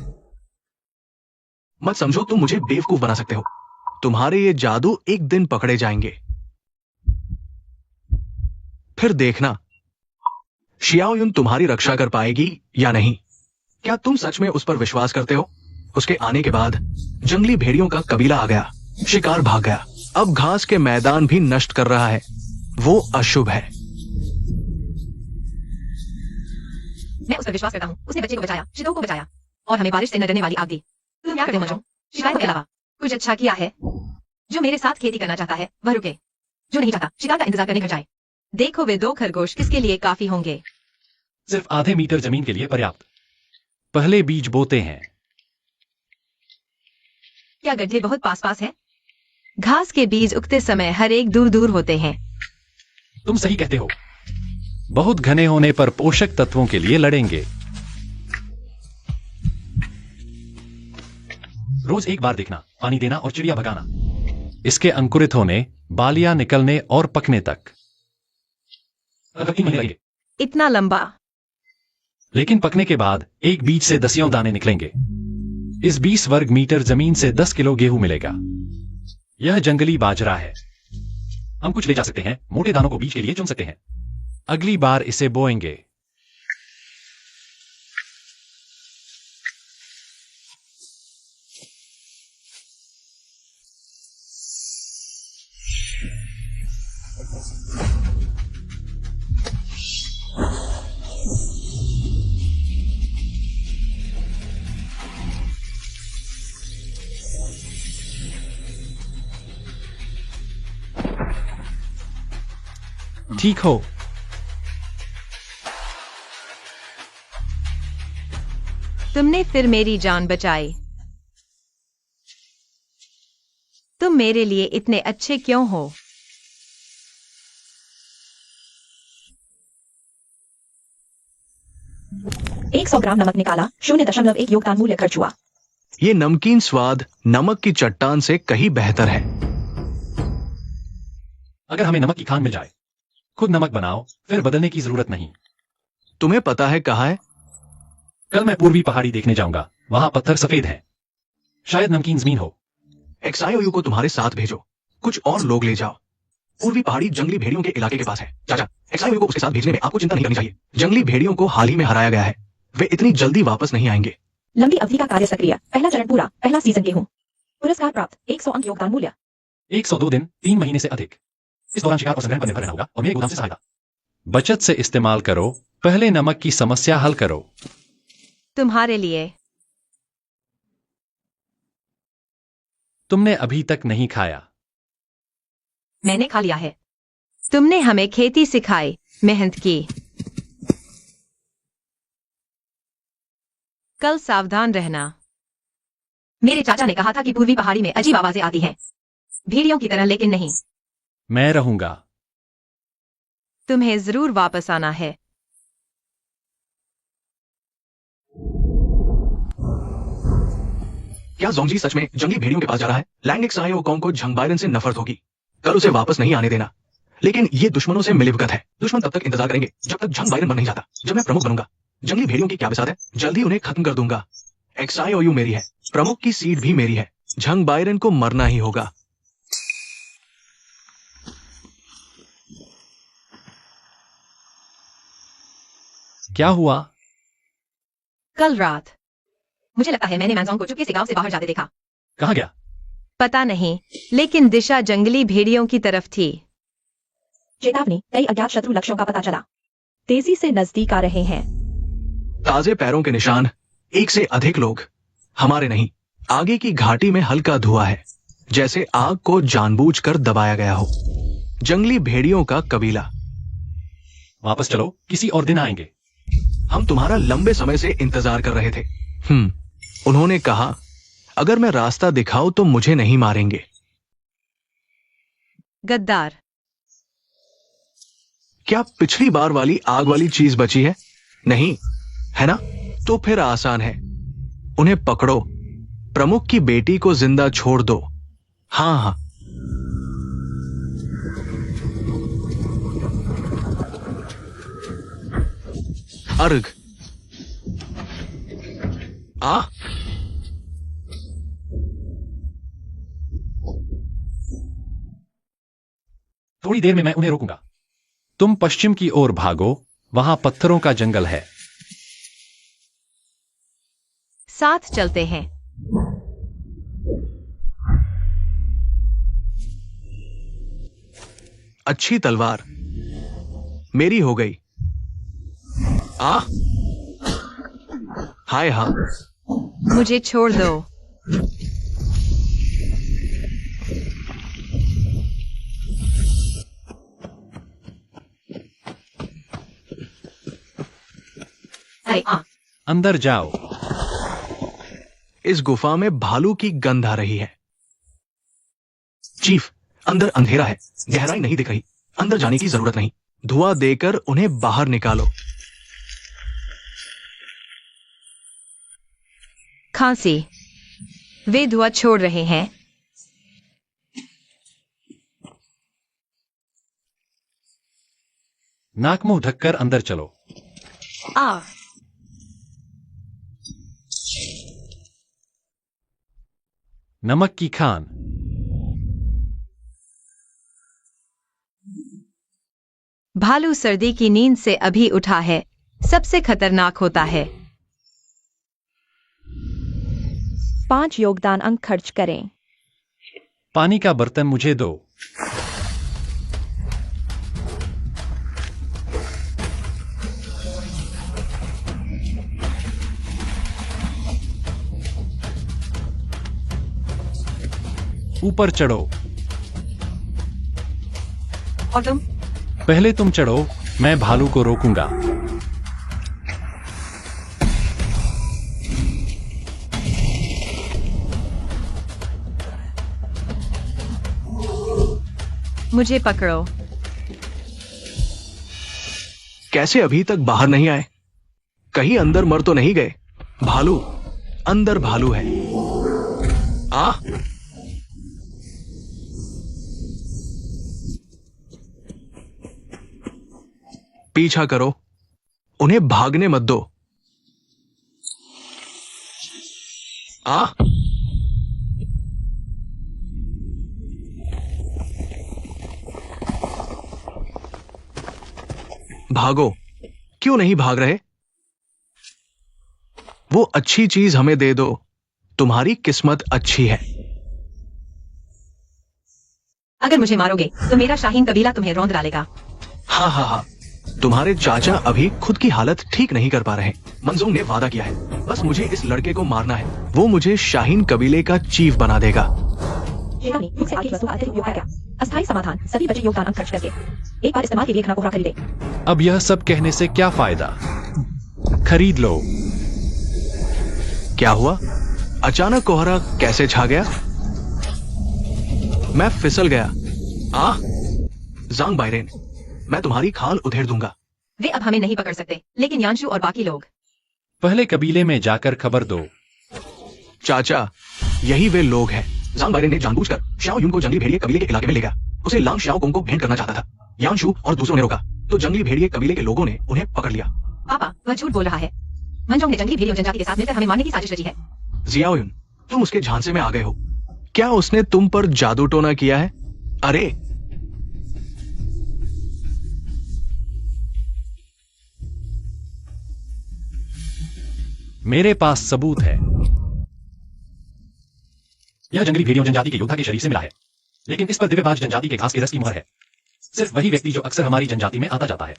मत समझो तुम मुझे बेवकूफ बना सकते हो। तुम्हारे ये जादू एक दिन पकड़े जाएंगे। फिर देखना शियाओ युन तुम्हारी रक्षा कर पाएगी या नहीं। क्या तुम सच में उस पर विश्वास करते हो? उसके आने के बाद जंगली भेड़ियों का कबीला आ गया, शिकार भाग गया, अब घास के मैदान भी नष्ट कर रहा है। वो अशुभ है। मैं उस पर विश्वास करता हूँ। उसने बच्चे को बचाया, शिदो को बचाया, और हमें बारिश से न डरने वाली आग दी। तुम क्या करते हो मजो? शिकायत के अलावा कुछ अच्छा किया है? जो मेरे साथ खेती करना चाहता है वह रुके, जो नहीं चाहता शिकार का इंतजार करने घर जाए। देखो वे 2 खरगोश किसके लिए काफी होंगे। सिर्फ आधे मीटर जमीन के लिए पर्याप्त। पहले बीज बोते हैं। क्या गड्ढे बहुत पास पास हैं? घास के बीज उगते समय हर एक दूर दूर होते हैं। तुम सही कहते हो। बहुत घने होने पर पोषक तत्वों के लिए लड़ेंगे। रोज एक बार देखना, पानी देना और चिड़िया भगाना। इसके अंकुरित होने, बालियां निकलने और पकने तक लगभग 3 महीने लगेंगे। इतना लंबा? लेकिन पकने के बाद एक बीज से 10 दाने निकलेंगे। इस 20 वर्ग मीटर जमीन से 10 किलो गेहूं मिलेगा। यह जंगली बाजरा है। हम कुछ ले जा सकते हैं, मोटे दानों को बीज के लिए चुन सकते हैं। अगली बार इसे बोएंगे। ठीक हो? तुमने फिर मेरी जान बचाई। तुम मेरे लिए इतने अच्छे क्यों हो? एक 100 ग्राम नमक निकाला, 0.1 योगदान मूल्य खर्च हुआ। ये नमकीन स्वाद नमक की चट्टान से कहीं बेहतर है। अगर हमें नमक की खान मिल जाए, खुद नमक बनाओ, फिर बदलने की जरूरत नहीं। तुम्हें पता है कहाँ है? कल मैं पूर्वी पहाड़ी देखने जाऊंगा। वहां पत्थर सफेद हैं। शायद नमकीन जमीन हो। XIOU को तुम्हारे साथ भेजो, कुछ और लोग ले जाओ। पूर्वी पहाड़ी जंगली भेड़ियों के इलाके के पास है। चाचा, XIOU को उसके साथ भेजने में आपको चिंता नहीं करनी चाहिए। जंगली भेड़ियों को हाल ही में हराया गया है। वे इतनी जल्दी वापस नहीं आएंगे। लंबी अवधि का कार्य सक्रिय, पहला चरण पूरा, पहला सीजन गेहूं। पुरस्कार प्राप्त 100 अंक योगदान मूल्य। 102 दिन, 3 महीने से अधिक। इस दौरान शिकार और संग्रहण पर निर्भर रहना होगा और मेरे गोदाम से सहायता। बचत से इस्तेमाल करो। पहले नमक की समस्या हल करो। तुम्हारे लिए। तुमने अभी तक नहीं खाया। मैंने खा लिया है। तुमने हमें खेती सिखाई, मेहनत की। कल सावधान रहना। मेरे चाचा ने कहा था कि पूर्वी पहाड़ी में अजीब आवाजें आती हैं, भेड़ियों की तरह, लेकिन नहीं। मैं रहूंगा। तुम्हें जरूर वापस आना है। क्या जोंगजी सच में जंगली भेड़ियों के पास जा रहा है? लैंग XIOU को झंग बायरन से नफरत होगी। कल उसे वापस नहीं आने देना। लेकिन ये दुश्मनों से मिलीभगत है। दुश्मन तब तक इंतजार करेंगे जब तक झंग बायरन बन नहीं जाता। जब मैं प्रमुख बनूंगा, जंगली भेड़ियों की क्या बिसात है, जल्दी उन्हें खत्म कर दूंगा। XIOU मेरी है, प्रमुख की सीट भी मेरी है। झंग बायरन को मरना ही होगा। क्या हुआ? कल रात मुझे लगता है मैंने मैनजोंग को चुपके से गांव से बाहर जाते देखा। कहाँ गया? पता नहीं, लेकिन दिशा जंगली भेड़ियों की तरफ थी। चेतावनी, कई अज्ञात शत्रु लक्ष्यों का पता चला, तेजी से नजदीक आ रहे हैं। ताजे पैरों के निशान, एक से अधिक लोग। हमारे नहीं। आगे की घाटी में हल्का धुआं है, जैसे आग को जानबूझकर दबाया गया हो। जंगली भेड़ियों का कबीला। वापस चलो, किसी और दिन आएंगे। हम तुम्हारा लंबे समय से इंतजार कर रहे थे। उन्होंने कहा, अगर मैं रास्ता दिखाऊं तो मुझे नहीं मारेंगे। गद्दार। क्या पिछली बार वाली आग वाली चीज बची है? नहीं है ना? तो फिर आसान है, उन्हें पकड़ो, प्रमुख की बेटी को जिंदा छोड़ दो। हाँ हाँ, अर्घ आ थोड़ी देर में मैं उन्हें रोकूंगा। तुम पश्चिम की ओर भागो, वहां पत्थरों का जंगल है। साथ चलते हैं। अच्छी तलवार मेरी हो गई। आ हाय हाँ, मुझे छोड़ दो। अरे अंदर जाओ। इस गुफा में भालू की गंध आ रही है। चीफ, अंदर अंधेरा है, गहराई नहीं दिख रही। अंदर जाने की जरूरत नहीं, धुआं देकर उन्हें बाहर निकालो। खांसी, वे धुआं छोड़ रहे हैं। नाक मुंह ढककर अंदर चलो। आ नमक की खान। भालू सर्दी की नींद से अभी उठा है, सबसे खतरनाक होता है। 5 योगदान अंक खर्च करें। पानी का बर्तन मुझे दो। ऊपर चढ़ो। और तुम? पहले तुम चढ़ो, मैं भालू को रोकूंगा। मुझे पकड़ो। कैसे अभी तक बाहर नहीं आए? कहीं अंदर मर तो नहीं गए? भालू, अंदर भालू है। आ पीछा करो, उन्हें भागने मत दो। आ भागो। क्यों नहीं भाग रहे? वो अच्छी चीज हमें दे दो, तुम्हारी किस्मत अच्छी है। अगर मुझे मारोगे तो मेरा शाहीन कबीला तुम्हें रौंद डालेगा। हाँ हाँ हाँ, तुम्हारे चाचा अभी खुद की हालत ठीक नहीं कर पा रहे। मंजूर ने वादा किया है, बस मुझे इस लड़के को मारना है, वो मुझे शाहीन कबीले का चीफ बना देगा। मुझसे आगे वस्तु आर्थिक उपयोग का क्या? अस्थायी समाधान, सभी बचे योगदान अंक खर्च करके एक बार इस्तेमाल के लिए घना कोहरा खरीदे। अब यह सब कहने से क्या फायदा? खरीद लो। क्या हुआ? अचानक कोहरा कैसे छा गया? मैं फिसल गया। ज़ांग बायरेन, मैं तुम्हारी खाल उधेड़ दूंगा। वे अब हमें नहीं पकड़ सकते, लेकिन यांशु और बाकी लोग। पहले कबीले में जाकर खबर दो। चाचा, यही वे लोग हैं। ज़ांग बायरेन ने जानबूझकर शाओ युन को जंगली भेड़िए कबीले के इलाके में ले गया। उसे लांग शाओ कोंग को भेंट करना चाहता था। यांशु और दूसरों ने रोका, तो जंगली भेड़िए कबीले के लोगों ने उन्हें पकड़ लिया। पापा, वह झूठ बोल रहा है। मंजोंग ने जंगली भेड़ियों जनजाति के साथ मिलकर हमें मारने की साजिश रची है। जियाओ युन, तुम उसके झांसे में आ गए हो। क्या उसने तुम पर जादू टोना किया है? अरे मेरे पास सबूत है। यह जंगली भेड़ियों जनजाति के योद्धा के शरीर से मिला है, लेकिन इस पर दिव्यबाज जनजाति के घास के रस की मुहर है। सिर्फ वही व्यक्ति जो अक्सर हमारी जनजाति में आता जाता है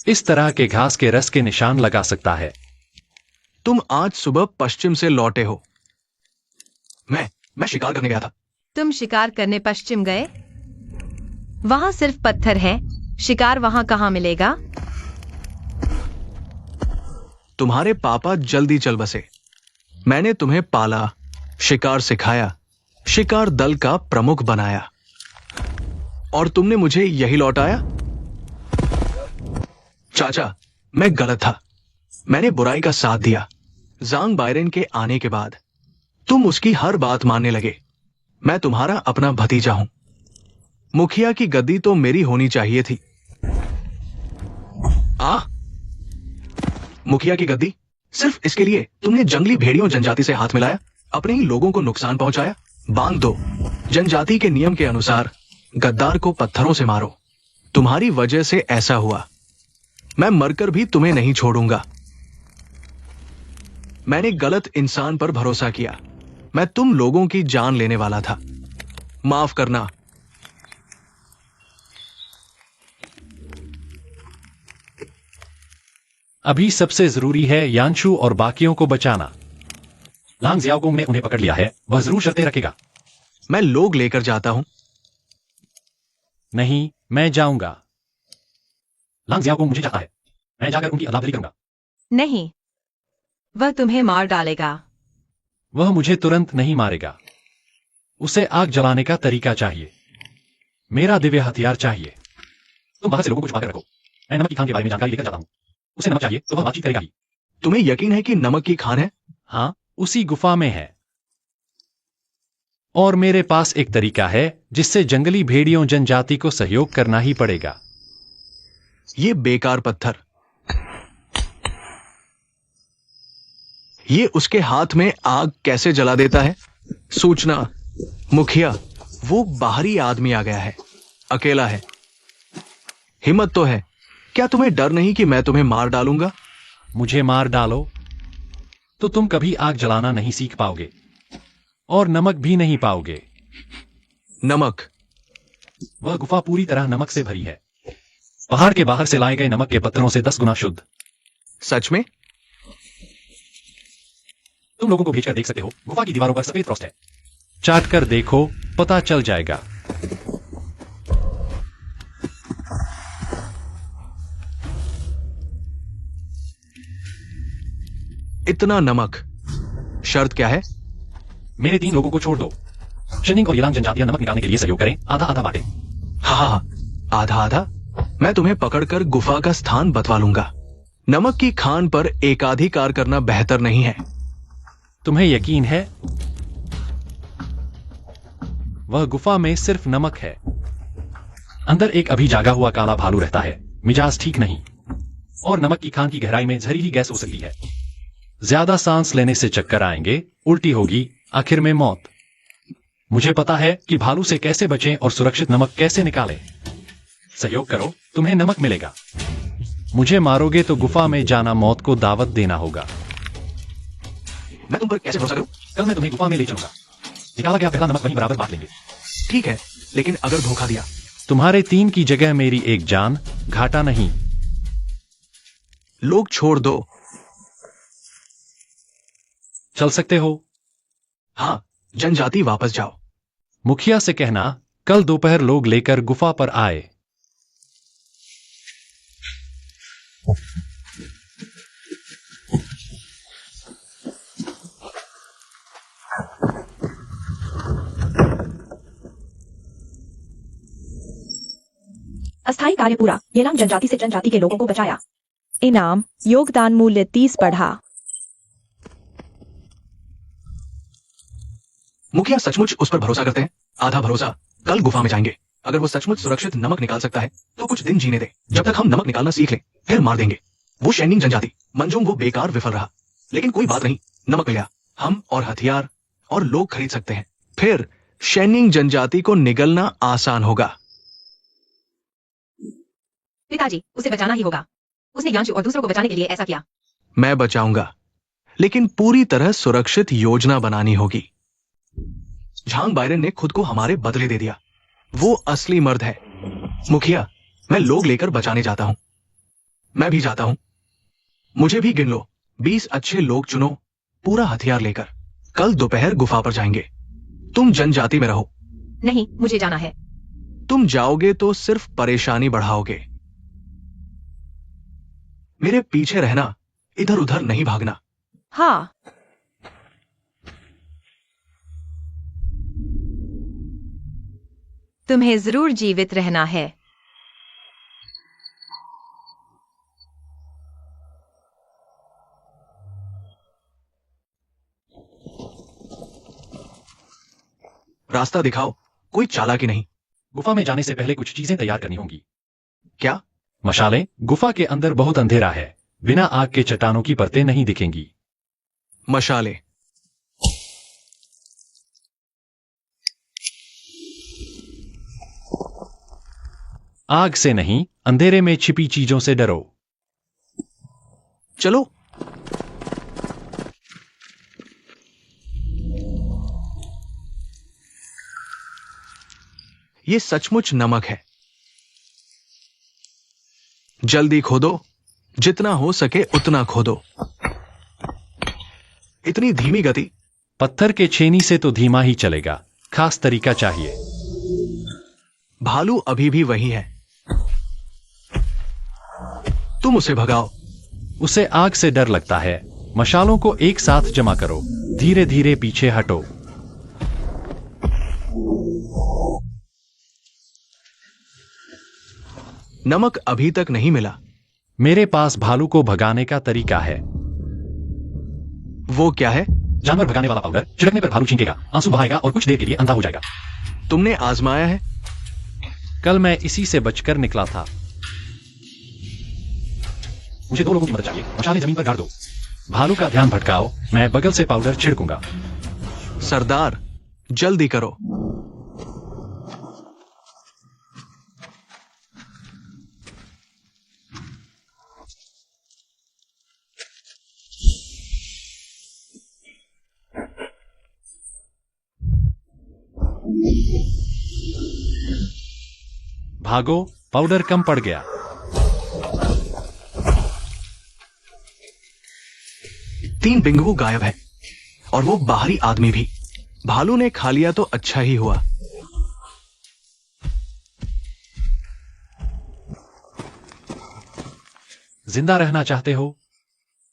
इस तरह के घास के रस के निशान लगा सकता है। तुम आज सुबह पश्चिम से लौटे हो। मैं शिकार करने गया था। तुम शिकार करने पश्चिम गए? वहां सिर्फ पत्थर है, शिकार वहां कहां मिलेगा? तुम्हारे पापा जल्दी चल बसे। मैंने तुम्हें पाला, शिकार सिखाया, शिकार दल का प्रमुख बनाया, और तुमने मुझे यही लौटाया। चाचा, मैं गलत था। मैंने बुराई का साथ दिया। जांग बायरन के आने के बाद तुम उसकी हर बात मानने लगे। मैं तुम्हारा अपना भतीजा हूं। मुखिया की गद्दी तो मेरी होनी चाहिए थी। मुखिया की गद्दी सिर्फ इसके लिए तुमने जंगली भेड़ियों जनजाति से हाथ मिलाया, अपने ही लोगों को नुकसान पहुंचाया। बांध दो। जनजाति के नियम के अनुसार गद्दार को पत्थरों से मारो। तुम्हारी वजह से ऐसा हुआ। मैं मरकर भी तुम्हें नहीं छोड़ूंगा। मैंने गलत इंसान पर भरोसा किया। मैं तुम लोगों की जान लेने वाला था। माफ करना। अभी सबसे जरूरी है यानशु और बाकियों को बचाना। लांग जियाओगोंग ने उन्हें पकड़ लिया है, वह जरूर शर्तें रखेगा। मैं लोग लेकर जाता हूं। नहीं, मैं जाऊंगा। लांग जियाओगोंग मुझे चाहता है। मैं जाकर उनकी अदला बदली करूंगा। नहीं, वह तुम्हें मार डालेगा। वह मुझे तुरंत नहीं मारेगा। उसे आग जलाने का तरीका चाहिए। मेरा दिव्य हथियार चाहिए। तुम बाहर से लोगों को छुपा कर रखो। मैं नमक की खान के बारे में जानकारी लेकर जाता हूं। उसे नमक चाहिए तो वह बातचीत करेगा ही। तुम्हें यकीन है कि नमक की खान है? हाँ, उसी गुफा में है। और मेरे पास एक तरीका है जिससे जंगली भेड़ियों जनजाति को सहयोग करना ही पड़ेगा। ये बेकार पत्थर। ये उसके हाथ में आग कैसे जला देता है? सूचना, मुखिया, वो बाहरी आदमी आ गया है। अकेला है। हिम्मत तो है। क्या तुम्हें डर नहीं कि मैं तुम्हें मार डालूंगा? मुझे मार डालो तो तुम कभी आग जलाना नहीं सीख पाओगे और नमक भी नहीं पाओगे। नमक? वह गुफा पूरी तरह नमक से भरी है। पहाड़ के बाहर से लाए गए नमक के पत्थरों से 10 गुना शुद्ध। सच में? तुम लोगों को भेजकर देख सकते हो। गुफा की दीवारों पर सफेद फ्रॉस्ट है। चाट कर देखो, पता चल जाएगा। इतना नमक? शर्त क्या है? मेरे 3 लोगों को छोड़ दो। शेनिंग और यिलांग जनजातियां नमक निकालने के लिए सहयोग करें। आधा आधा बांटें। हाँ, आधा आधा। मैं तुम्हें पकड़कर गुफा का स्थान बतवा लूंगा। नमक की खान पर एकाधिकार करना बेहतर नहीं है। तुम्हें यकीन है? वह गुफा में सिर्फ नमक है। अंदर एक अभी जागा हुआ काला भालू रहता है। मिजाज ठीक नहीं। और नमक की खान की गहराई में जहरीली गैस हो सकती है। ज्यादा सांस लेने से चक्कर आएंगे, उल्टी होगी, आखिर में मौत। मुझे पता है कि भालू से कैसे बचें और सुरक्षित नमक कैसे निकालें। सहयोग करो, तुम्हें नमक मिलेगा। मुझे मारोगे तो गुफा में जाना मौत को दावत देना होगा। मैं तुम पर कैसे भरोसा करूं? कल मैं तुम्हें गुफा में ले चलूंगा। निकाला गया पहला नमक वहीं बराबर बांट लेंगे। ठीक है, लेकिन अगर धोखा दिया? तुम्हारे 3 की जगह मेरी 1 जान, घाटा नहीं। लोग छोड़ दो। चल सकते हो? हाँ, जनजाति वापस जाओ। मुखिया से कहना कल दोपहर लोग लेकर गुफा पर आए। अस्थायी कार्य पूरा। येलांग जनजाति से जनजाति के लोगों को बचाया। इनाम, योगदान मूल्य 30 बढ़ा। मुखिया सचमुच उस पर भरोसा करते हैं? आधा भरोसा। कल गुफा में जाएंगे। अगर वो सचमुच सुरक्षित नमक निकाल सकता है तो कुछ दिन जीने दे। जब तक हम नमक निकालना सीख लें, फिर मार देंगे। वो शेनिंग जनजाति मंजोंग वो बेकार विफल रहा, लेकिन कोई बात नहीं, नमक मिला। हम और हथियार और लोग खरीद सकते हैं। फिर शेनिंग जनजाति को निगलना आसान होगा। पिताजी, उसे बचाना ही होगा। उसने यानशु और दूसरों को बचाने के लिए ऐसा किया। मैं बचाऊंगा, लेकिन पूरी तरह सुरक्षित योजना बनानी होगी। झांग बायरन ने खुद को हमारे बदले दे दिया। वो असली मर्द है। मुखिया, मैं लोग लेकर बचाने जाता हूं। मैं भी जाता हूं। मुझे भी गिन लो। 20 अच्छे लोग चुनो, पूरा हथियार लेकर। कल दोपहर गुफा पर जाएंगे। तुम जनजाति में रहो। नहीं, मुझे जाना है। तुम जाओगे तो सिर्फ परेशानी बढ़ाओगे। मेरे पीछे रहना, इधर उधर नहीं भागना। हाँ। तुम्हें जरूर जीवित रहना है। रास्ता दिखाओ, कोई चालाकी नहीं। गुफा में जाने से पहले कुछ चीजें तैयार करनी होंगी। क्या? मशालें। गुफा के अंदर बहुत अंधेरा है, बिना आग के चट्टानों की परतें नहीं दिखेंगी। मशाले। आग से नहीं, अंधेरे में छिपी चीजों से डरो। चलो। ये सचमुच नमक है। जल्दी खोदो, जितना हो सके उतना खोदो। इतनी धीमी गति? पत्थर के छेनी से तो धीमा ही चलेगा, खास तरीका चाहिए। भालू अभी भी वही है। तुम उसे भगाओ। उसे आग से डर लगता है। मशालों को एक साथ जमा करो, धीरे धीरे पीछे हटो। नमक अभी तक नहीं मिला। मेरे पास भालू को भगाने का तरीका है। वो क्या है? जानवर भगाने वाला पाउडर। छिड़कने पर भालू छींकेगा, आंसू बहाएगा और कुछ देर के लिए अंधा हो जाएगा। तुमने आजमाया है? कल मैं इसी से बचकर निकला था। मुझे 2 लोगों की मदद चाहिए। मशालें जमीन पर गाड़ दो। भालू का ध्यान भटकाओ, मैं बगल से पाउडर छिड़कूंगा। सरदार, जल्दी करो। भागो, पाउडर कम पड़ गया। तीन बिंगू गायब है और वो बाहरी आदमी भी। भालू ने खा लिया तो अच्छा ही हुआ। जिंदा रहना चाहते हो?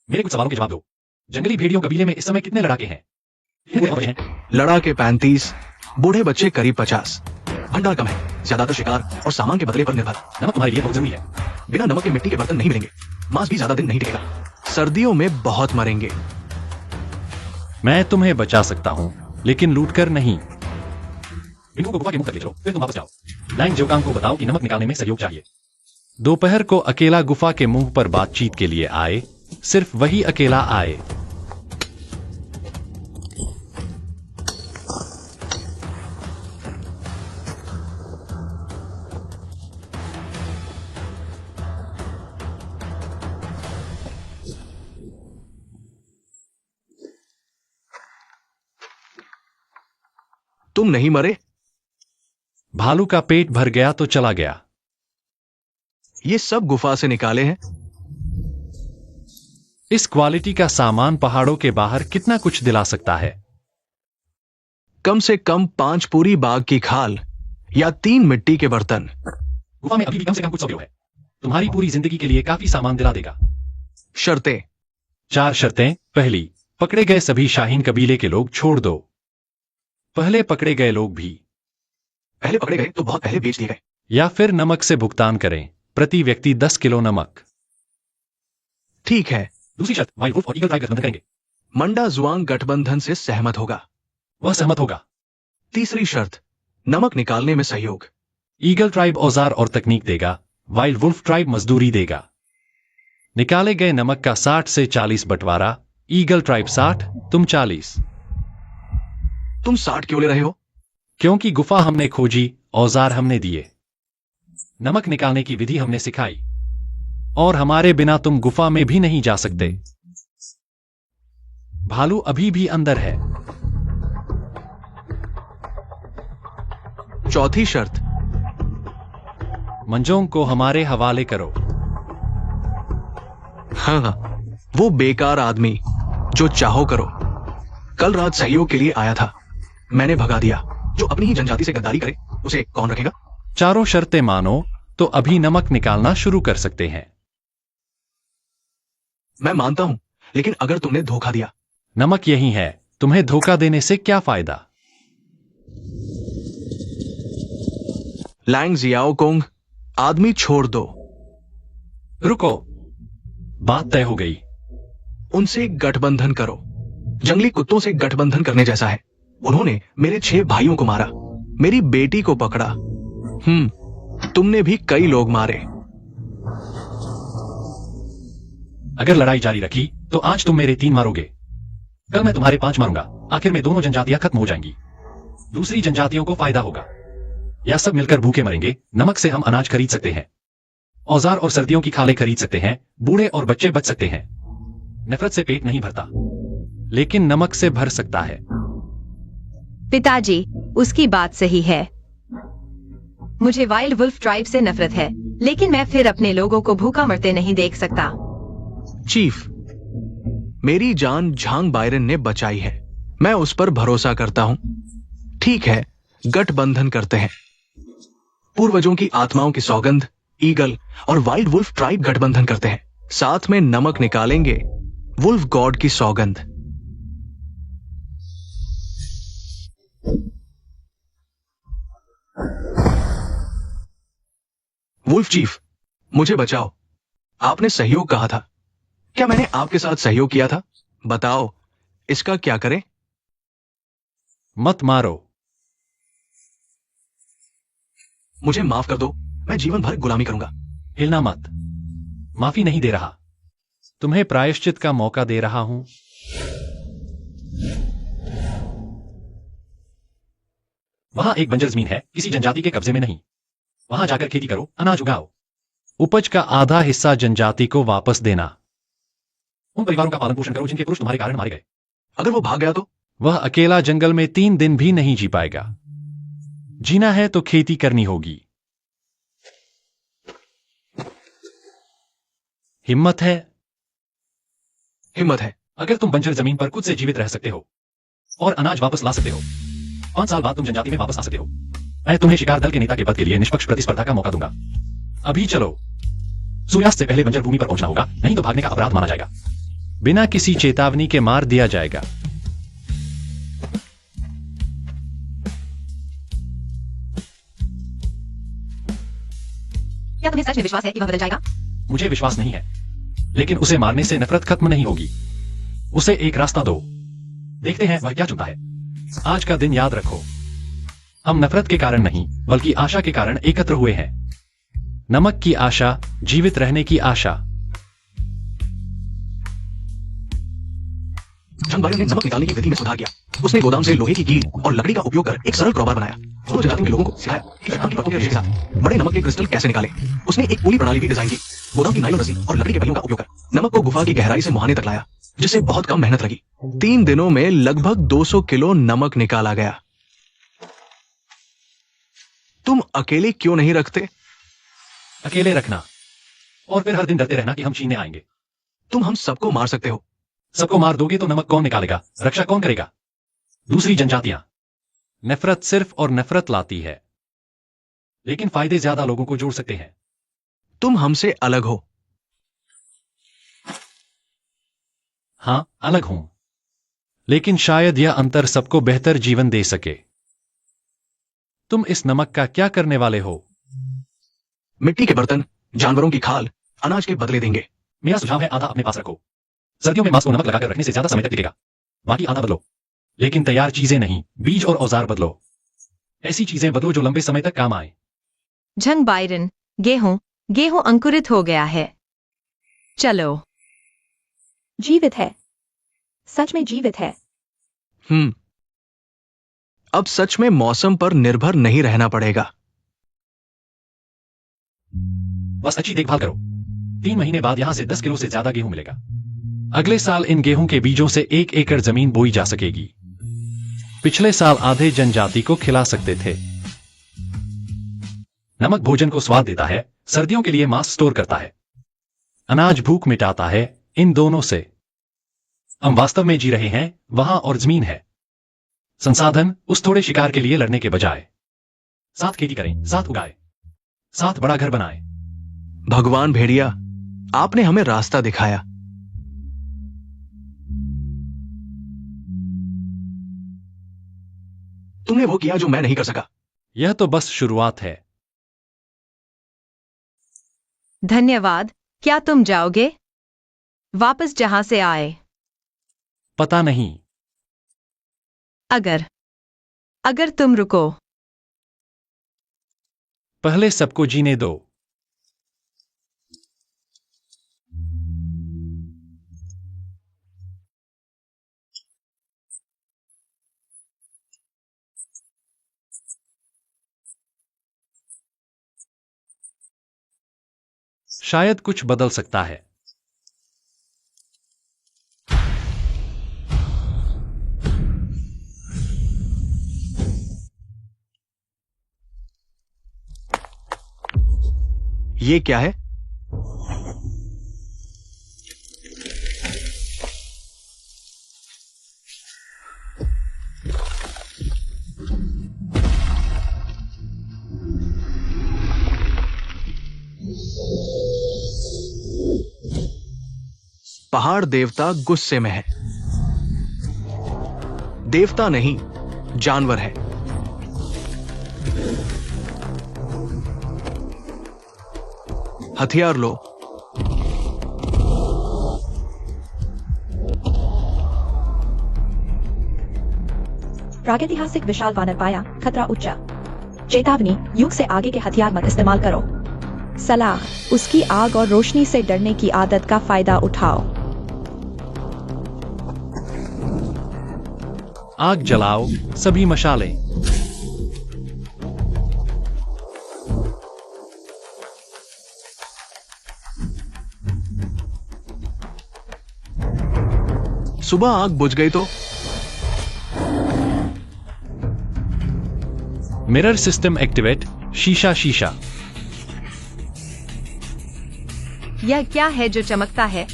मेरे कुछ सवालों के जवाब दो। जंगली भेड़ियों कबीले में इस समय कितने लड़ाके हैं? लड़ाके 35, बूढ़े बच्चे करीब 50। भंडार कम है, ज्यादातर शिकार और सामान के बदले पर निर्भर। नमक तुम्हारे लिए बहुत जरूरी है। बिना नमक के मिट्टी के बर्तन नहीं मिलेंगे। मांस भी ज्यादा दिन नहीं टिकेगा। सर्दियों में बहुत मरेंगे। मैं तुम्हें बचा सकता हूं, लेकिन लूटकर नहीं। बिंगू को गुफा के मुंह तक ले चलो, फिर तुम वापस जाओ। लैंग ज्योकांग को बताओ कि नमक निकालने में सहयोग चाहिए। दोपहर को अकेला गुफा के मुंह पर बातचीत के लिए आए। सिर्फ वही अकेला आए। तुम नहीं मरे? भालू का पेट भर गया तो चला गया। ये सब गुफा से निकाले हैं। इस क्वालिटी का सामान पहाड़ों के बाहर कितना कुछ दिला सकता है। कम से कम 5 पूरी बाग की खाल या 3 मिट्टी के बर्तन। गुफा में अभी भी कम से कम कुछ सहयोग है। तुम्हारी पूरी जिंदगी के लिए काफी सामान दिला देगा। शर्तें। 4 शर्तें। पहली, पकड़े गए सभी शाहीन कबीले के लोग छोड़ दो। पहले पकड़े गए लोग भी। पहले पकड़े गए तो बहुत पहले बेच दिए गए। या फिर नमक से भुगतान करें, प्रति व्यक्ति 10 किलो नमक। ठीक है। दूसरी शर्त, वाइल्ड वुल्फ और ईगल ट्राइब गठबंधन करेंगे। मंडा जुआंग गठबंधन से सहमत होगा। वह सहमत होगा। तीसरी शर्त, नमक निकालने में सहयोग। ईगल ट्राइब औजार और तकनीक देगा, वाइल्ड वुल्फ ट्राइब मजदूरी देगा। निकाले गए नमक का 60 से 40 बंटवारा। ईगल ट्राइब 60, तुम 40। तुम 60 क्यों ले रहे हो? क्योंकि गुफा हमने खोजी, औजार हमने दिए, नमक निकालने की विधि हमने सिखाई, और हमारे बिना तुम गुफा में भी नहीं जा सकते। भालू अभी भी अंदर है। चौथी शर्त, मंजोंग को हमारे हवाले करो। हाँ, वो बेकार आदमी जो चाहो करो। कल रात सहयोग के लिए आया था, मैंने भगा दिया। जो अपनी ही जनजाति से गद्दारी करे उसे कौन रखेगा? चारों शर्तें मानो तो अभी नमक निकालना शुरू कर सकते हैं। मैं मानता हूं, लेकिन अगर तुमने धोखा दिया? नमक यही है, तुम्हें धोखा देने से क्या फायदा? लैंग जियाओकोंग, आदमी छोड़ दो। रुको, बात तय हो गई। उनसे गठबंधन करो। जंगली कुत्तों से गठबंधन करने जैसा है। उन्होंने मेरे 6 भाइयों को मारा, मेरी बेटी को पकड़ा। तुमने भी कई लोग मारे। अगर लड़ाई जारी रखी तो आज तुम मेरे 3 मारोगे, कल मैं तुम्हारे 5 मारूंगा। आखिर में दोनों जनजातियां खत्म हो जाएंगी। दूसरी जनजातियों को फायदा होगा, या सब मिलकर भूखे मरेंगे। नमक से हम अनाज खरीद सकते हैं, औजार और सर्दियों की खालें खरीद सकते हैं, बूढ़े और बच्चे बच सकते हैं। नफरत से पेट नहीं भरता, लेकिन नमक से भर सकता है। पिताजी, उसकी बात सही है। मुझे वाइल्ड वुल्फ ट्राइब से नफरत है, लेकिन मैं फिर अपने लोगों को भूखा मरते नहीं देख सकता। चीफ, मेरी जान झांग बायरन ने बचाई है, मैं उस पर भरोसा करता हूं। ठीक है, गठबंधन करते हैं। पूर्वजों की आत्माओं की सौगंध, ईगल और वाइल्ड वुल्फ ट्राइब गठबंधन करते हैं। साथ में नमक निकालेंगे, वुल्फ गॉड की सौगंध। वुल्फ चीफ, मुझे बचाओ। आपने सहयोग कहा था, क्या मैंने आपके साथ सहयोग किया था? बताओ, इसका क्या करें? मत मारो। मुझे माफ कर दो, मैं जीवन भर गुलामी करूंगा। हिलना मत। माफी नहीं दे रहा, तुम्हें प्रायश्चित का मौका दे रहा हूं। वहां एक बंजर जमीन है, किसी जनजाति के कब्जे में नहीं। वहां जाकर खेती करो, अनाज उगाओ। उपज का आधा हिस्सा जनजाति को वापस देना। उन परिवारों का पालन पोषण करो जिनके पुरुष तुम्हारे कारण मारे गए। अगर वो भाग गया तो? वह अकेला जंगल में 3 दिन भी नहीं जी पाएगा। जीना है तो खेती करनी होगी। हिम्मत है? हिम्मत है। अगर तुम बंजर जमीन पर खुद से जीवित रह सकते हो और अनाज वापस ला सकते हो, 5 साल बाद तुम जनजाति में वापस आ सकते हो। मैं तुम्हें शिकार दल के नेता के पद के लिए निष्पक्ष प्रतिस्पर्धा का मौका दूंगा। अभी चलो, सूर्यास्त से पहले बंजर भूमि पर पहुंचना होगा, नहीं तो भागने का अपराध माना जाएगा। बिना किसी चेतावनी के मार दिया जाएगा। क्या तुम्हें सच में विश्वास है कि वह बदल जाएगा? मुझे विश्वास नहीं है, लेकिन उसे मारने से नफरत खत्म नहीं होगी। उसे एक रास्ता दो, देखते हैं वह क्या चुनता है। आज का दिन याद रखो, हम नफरत के कारण नहीं बल्कि आशा के कारण एकत्र हुए हैं। नमक की आशा, जीवित रहने की आशा। झांग बायरन ने नमक निकालने की विधि में सुधार किया। उसने गोदाम से लोहे की कील और लकड़ी का उपयोग कर एक सरल क्रॉबार बनाया। दोनों जनजातियों के लोगों को सिखाया कि चट्टान की परतों के रेशे के साथ बड़े नमक के क्रिस्टल कैसे निकालें। उसने एक पूरी प्रणाली भी डिजाइन की। गोदाम की नायलॉन रस्सी और लकड़ी के पहियों का उपयोग कर नमक को गुफा की गहराई से मुहाने तक लाया, जिससे बहुत कम मेहनत लगी। 3 दिनों में लगभग 200 किलो नमक निकाला गया। तुम अकेले क्यों नहीं रखते? अकेले रखना और फिर हर दिन डरते रहना कि हम छीनने आएंगे। तुम हम सबको मार सकते हो। सबको मार दोगे तो नमक कौन निकालेगा? रक्षा कौन करेगा? दूसरी जनजातियां। नफरत सिर्फ और नफरत लाती है, लेकिन फायदे ज्यादा लोगों को जोड़ सकते हैं। तुम हमसे अलग हो। हां, अलग हूं, लेकिन शायद यह अंतर सबको बेहतर जीवन दे सके। तुम इस नमक का क्या करने वाले हो? मिट्टी के बर्तन, जानवरों की खाल, अनाज के बदले देंगे। मेरा सुझाव है आधा अपने पास रखो। सर्दियों में मांस को नमक लगाकर रखने से ज्यादा समय तक टिकेगा। बाकी आधा बदलो, लेकिन तैयार चीजें नहीं, बीज और औजार बदलो। ऐसी चीजें बदलो जो लंबे समय तक काम आए। झंग बायरन, गेहूं अंकुरित हो गया है। चलो। जीवित है, सच में जीवित है। अब सच में मौसम पर निर्भर नहीं रहना पड़ेगा। बस अच्छी देखभाल करो। 3 महीने बाद यहां से 10 किलो से ज्यादा गेहूं मिलेगा। अगले साल इन गेहूं के बीजों से 1 एकड़ जमीन बोई जा सकेगी। पिछले साल आधे जनजाति को खिला सकते थे। नमक भोजन को स्वाद देता है, सर्दियों के लिए मांस स्टोर करता है। अनाज भूख मिटाता है। इन दोनों से हम वास्तव में जी रहे हैं, वहां और जमीन है। संसाधन उस थोड़े शिकार के लिए लड़ने के बजाय। साथ खेती करें, साथ उगाएं, साथ बड़ा घर बनाएं। भगवान भेड़िया, आपने हमें रास्ता दिखाया। तुमने वो किया जो मैं नहीं कर सका। यह तो बस शुरुआत है। धन्यवाद। क्या तुम जाओगे वापस जहां से आए? पता नहीं। अगर अगर तुम रुको। पहले सबको जीने दो। शायद कुछ बदल सकता है। ये क्या है? पहाड़ देवता गुस्से में है। देवता नहीं, जानवर है। हथियार लो। प्रागैतिहासिक विशाल वानर पाया, खतरा उच्चा। चेतावनी, युग से आगे के हथियार मत इस्तेमाल करो। सलाह, उसकी आग और रोशनी से डरने की आदत का फायदा उठाओ। आग जलाओ, सभी मशालें। सुबह आग बुझ गई तो? Mirror system activate. शीशा शीशा। यह क्या है जो चमकता है?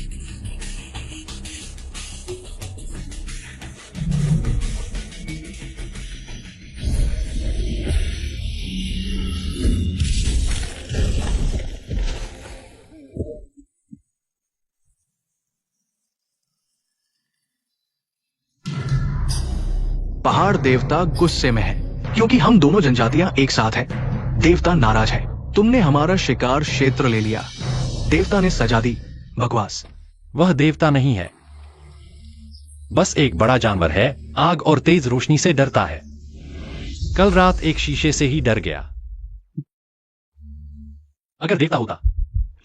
पहाड़ देवता गुस्से में है क्योंकि हम दोनों जनजातियां एक साथ हैं। देवता नाराज है, तुमने हमारा शिकार क्षेत्र ले लिया। देवता ने सजा दी। बकवास। वह देवता नहीं है, बस एक बड़ा जानवर है। आग और तेज रोशनी से डरता है। कल रात एक शीशे से ही डर गया। अगर देवता होता।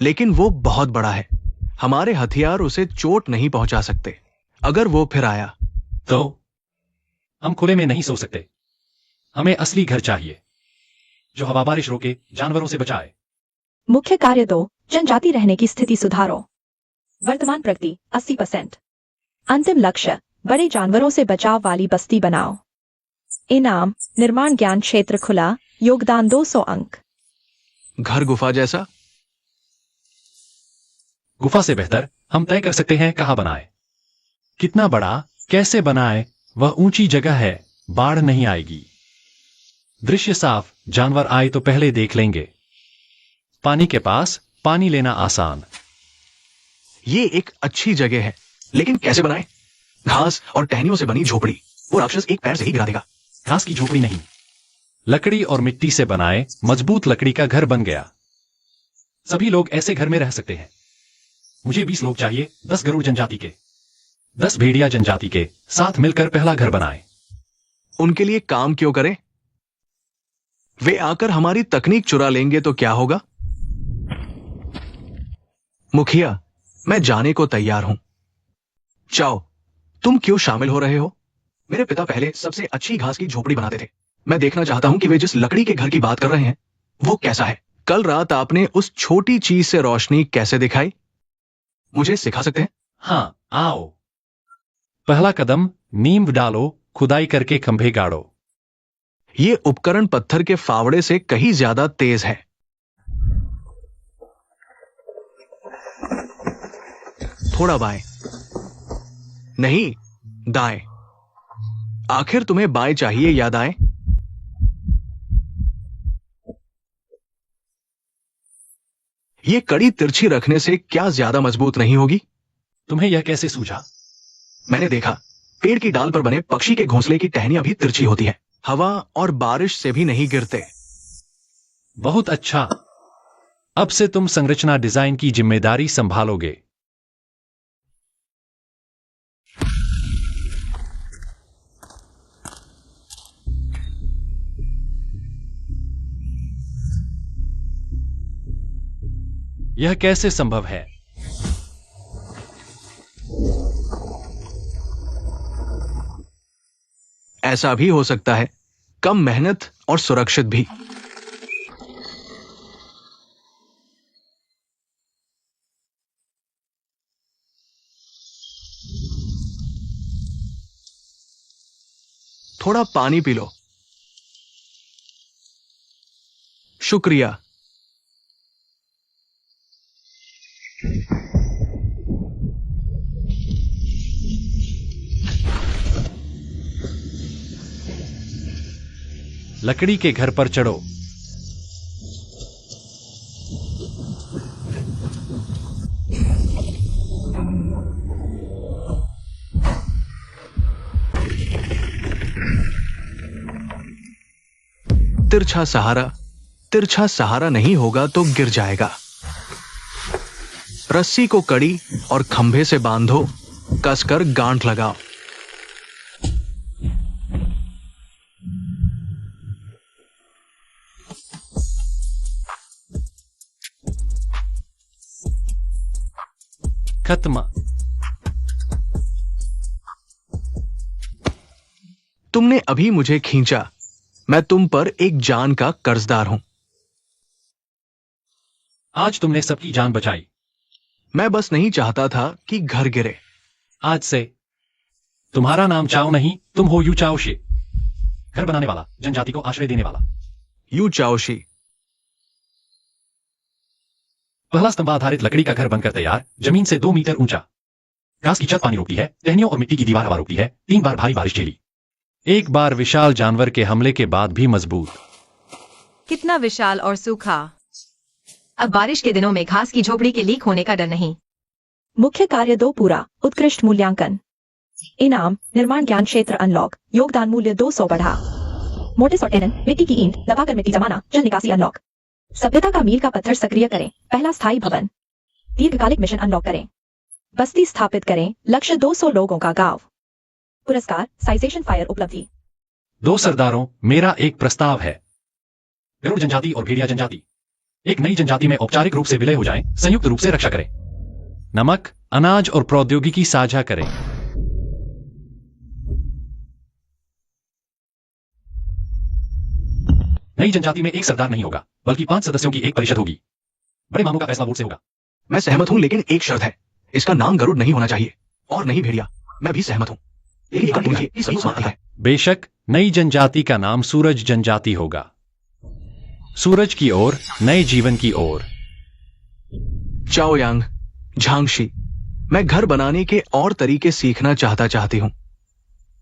लेकिन वो बहुत बड़ा है, हमारे हथियार उसे चोट नहीं पहुंचा सकते। अगर वो फिर आया तो हम खुले में नहीं सो सकते। हमें असली घर चाहिए जो हवा बारिश रोके, जानवरों से बचाए। मुख्य कार्य 2, जनजाति रहने की स्थिति सुधारो। वर्तमान प्रगति 80%। अंतिम लक्ष्य, बड़े जानवरों से बचाव वाली बस्ती बनाओ। इनाम, निर्माण ज्ञान क्षेत्र खुला, योगदान 200 अंक। घर गुफा जैसा? गुफा से बेहतर हम तय कर सकते हैं कहां बनाए, कितना बड़ा, कैसे बनाए। वह ऊंची जगह है, बाढ़ नहीं आएगी। दृश्य साफ, जानवर आए तो पहले देख लेंगे। पानी के पास, पानी लेना आसान। ये एक अच्छी जगह है, लेकिन कैसे बनाए? घास और टहनियों से बनी झोपड़ी, वो राक्षस एक पैर से ही गिरा देगा। घास की झोपड़ी नहीं, लकड़ी और मिट्टी से बनाए मजबूत लकड़ी का घर बन गया। सभी लोग ऐसे घर में रह सकते हैं। मुझे 20 लोग चाहिए, 10 गरुड़ जनजाति के, 10 भेड़िया जनजाति के, साथ मिलकर पहला घर बनाए। उनके लिए काम क्यों करें? वे आकर हमारी तकनीक चुरा लेंगे तो क्या होगा? मुखिया, मैं जाने को तैयार हूं। चाओ, तुम क्यों शामिल हो रहे हो? मेरे पिता पहले सबसे अच्छी घास की झोपड़ी बनाते थे। मैं देखना चाहता हूं कि वे जिस लकड़ी के घर की बात कर रहे हैं वो कैसा है। कल रात आपने उस छोटी चीज से रोशनी कैसे दिखाई? मुझे सिखा सकते हैं? हाँ, आओ। पहला कदम, नींव डालो, खुदाई करके खंभे गाड़ो। ये उपकरण पत्थर के फावड़े से कहीं ज्यादा तेज है। थोड़ा बाएं। नहीं, दाएं। आखिर तुम्हें बाएं चाहिए या दाएं? ये कड़ी तिरछी रखने से क्या ज्यादा मजबूत नहीं होगी? तुम्हें यह कैसे सूझा? मैंने देखा, पेड़ की डाल पर बने पक्षी के घोंसले की टहनियां भी तिरछी होती है। हवा और बारिश से भी नहीं गिरते। बहुत अच्छा। अब से तुम संरचना डिजाइन की जिम्मेदारी संभालोगे। यह कैसे संभव है? ऐसा भी हो सकता है, कम मेहनत और सुरक्षित भी। थोड़ा पानी पी लो। शुक्रिया। लकड़ी के घर पर चढ़ो। तिरछा सहारा नहीं होगा तो गिर जाएगा। रस्सी को कड़ी और खंभे से बांधो, कसकर गांठ लगाओ। खत्म। तुमने अभी मुझे खींचा, मैं तुम पर एक जान का कर्जदार हूं। आज तुमने सबकी जान बचाई। मैं बस नहीं चाहता था कि घर गिरे। आज से तुम्हारा नाम चाओ नहीं, तुम हो यू चाओ शी, घर बनाने वाला, जनजाति को आश्रय देने वाला। यू चाओशी। पहला स्तंभ आधारित लकड़ी का घर बनकर तैयार, जमीन से 2 मीटर ऊंचा। घास की छत पानी रोकती है, टहनियों और मिट्टी की दीवार हवा रोकती है। 3 बार भारी बारिश झेली। एक बार विशाल जानवर के हमले के बाद भी मजबूत। कितना विशाल और सूखा। अब बारिश के दिनों में घास की झोपड़ी के लीक होने का डर नहीं। मुख्य कार्य 2 पूरा, उत्कृष्ट मूल्यांकन। इनाम, निर्माण ज्ञान क्षेत्र अनलॉक, योगदान मूल्य 200 बढ़ा। मोटिस और टेनन, मिट्टी की ईंट दबाकर मिट्टी जमाना, जल निकासी अनलॉक। सभ्यता का मील का पत्थर सक्रिय करें, पहला स्थायी भवन। दीर्घकालिक मिशन अनलॉक करें। बस्ती स्थापित करें, लक्ष्य 200 लोगों का गांव। पुरस्कार, साइजेशन फायर उपलब्धि। 2 सरदारों, मेरा एक प्रस्ताव है। गरुड़ जनजाति और भेड़िया जनजाति एक नई जनजाति में औपचारिक रूप से विलय हो जाएं, संयुक्त रूप से रक्षा करें। नमक, अनाज और प्रौद्योगिकी साझा करें। नई जनजाति में एक सरदार नहीं होगा, बल्कि 5 सदस्यों की एक परिषद होगी। बड़े मामलों का फैसला वोट से होगा। मैं सहमत हूं, लेकिन एक शर्त है, इसका नाम गरुड़ नहीं होना चाहिए और नहीं भेड़िया। मैं भी सहमत हूं, लेकिन एक बात है, सही बात है। बेशक, नई जनजाति का नाम सूरज जनजाति होगा। सूरज की ओर, नए जीवन की ओर। चाओयांग, झांगशी, मैं घर बनाने के और तरीके सीखना चाहती हूं।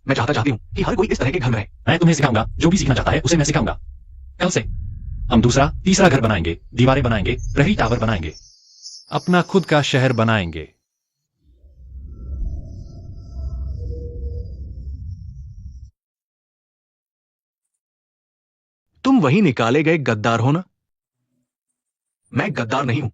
मैं चाहती हूं कि हर कोई इस तरह के घर में रहे। मैं तुम्हें सिखाऊंगा, जो भी सीखना चाहता है उसे मैं सिखाऊंगा। कल से हम दूसरा, तीसरा घर बनाएंगे, दीवारें बनाएंगे, प्रहरी टावर बनाएंगे, अपना खुद का शहर बनाएंगे। तुम वही निकाले गए गद्दार हो ना? मैं गद्दार नहीं हूं,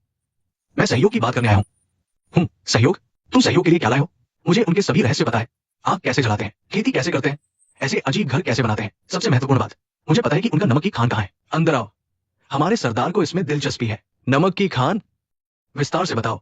मैं सहयोग की बात करने आया हूं। सहयोग? तुम सहयोग के लिए क्या लाए हो? मुझे उनके सभी रहस्य पता है। आग कैसे जलाते हैं, खेती कैसे करते हैं, ऐसे अजीब घर कैसे बनाते हैं। सबसे महत्वपूर्ण बात, मुझे पता है कि उनका नमक की खान कहां है। अंदर आओ, हमारे सरदार को इसमें दिलचस्पी है। नमक की खान, विस्तार से बताओ।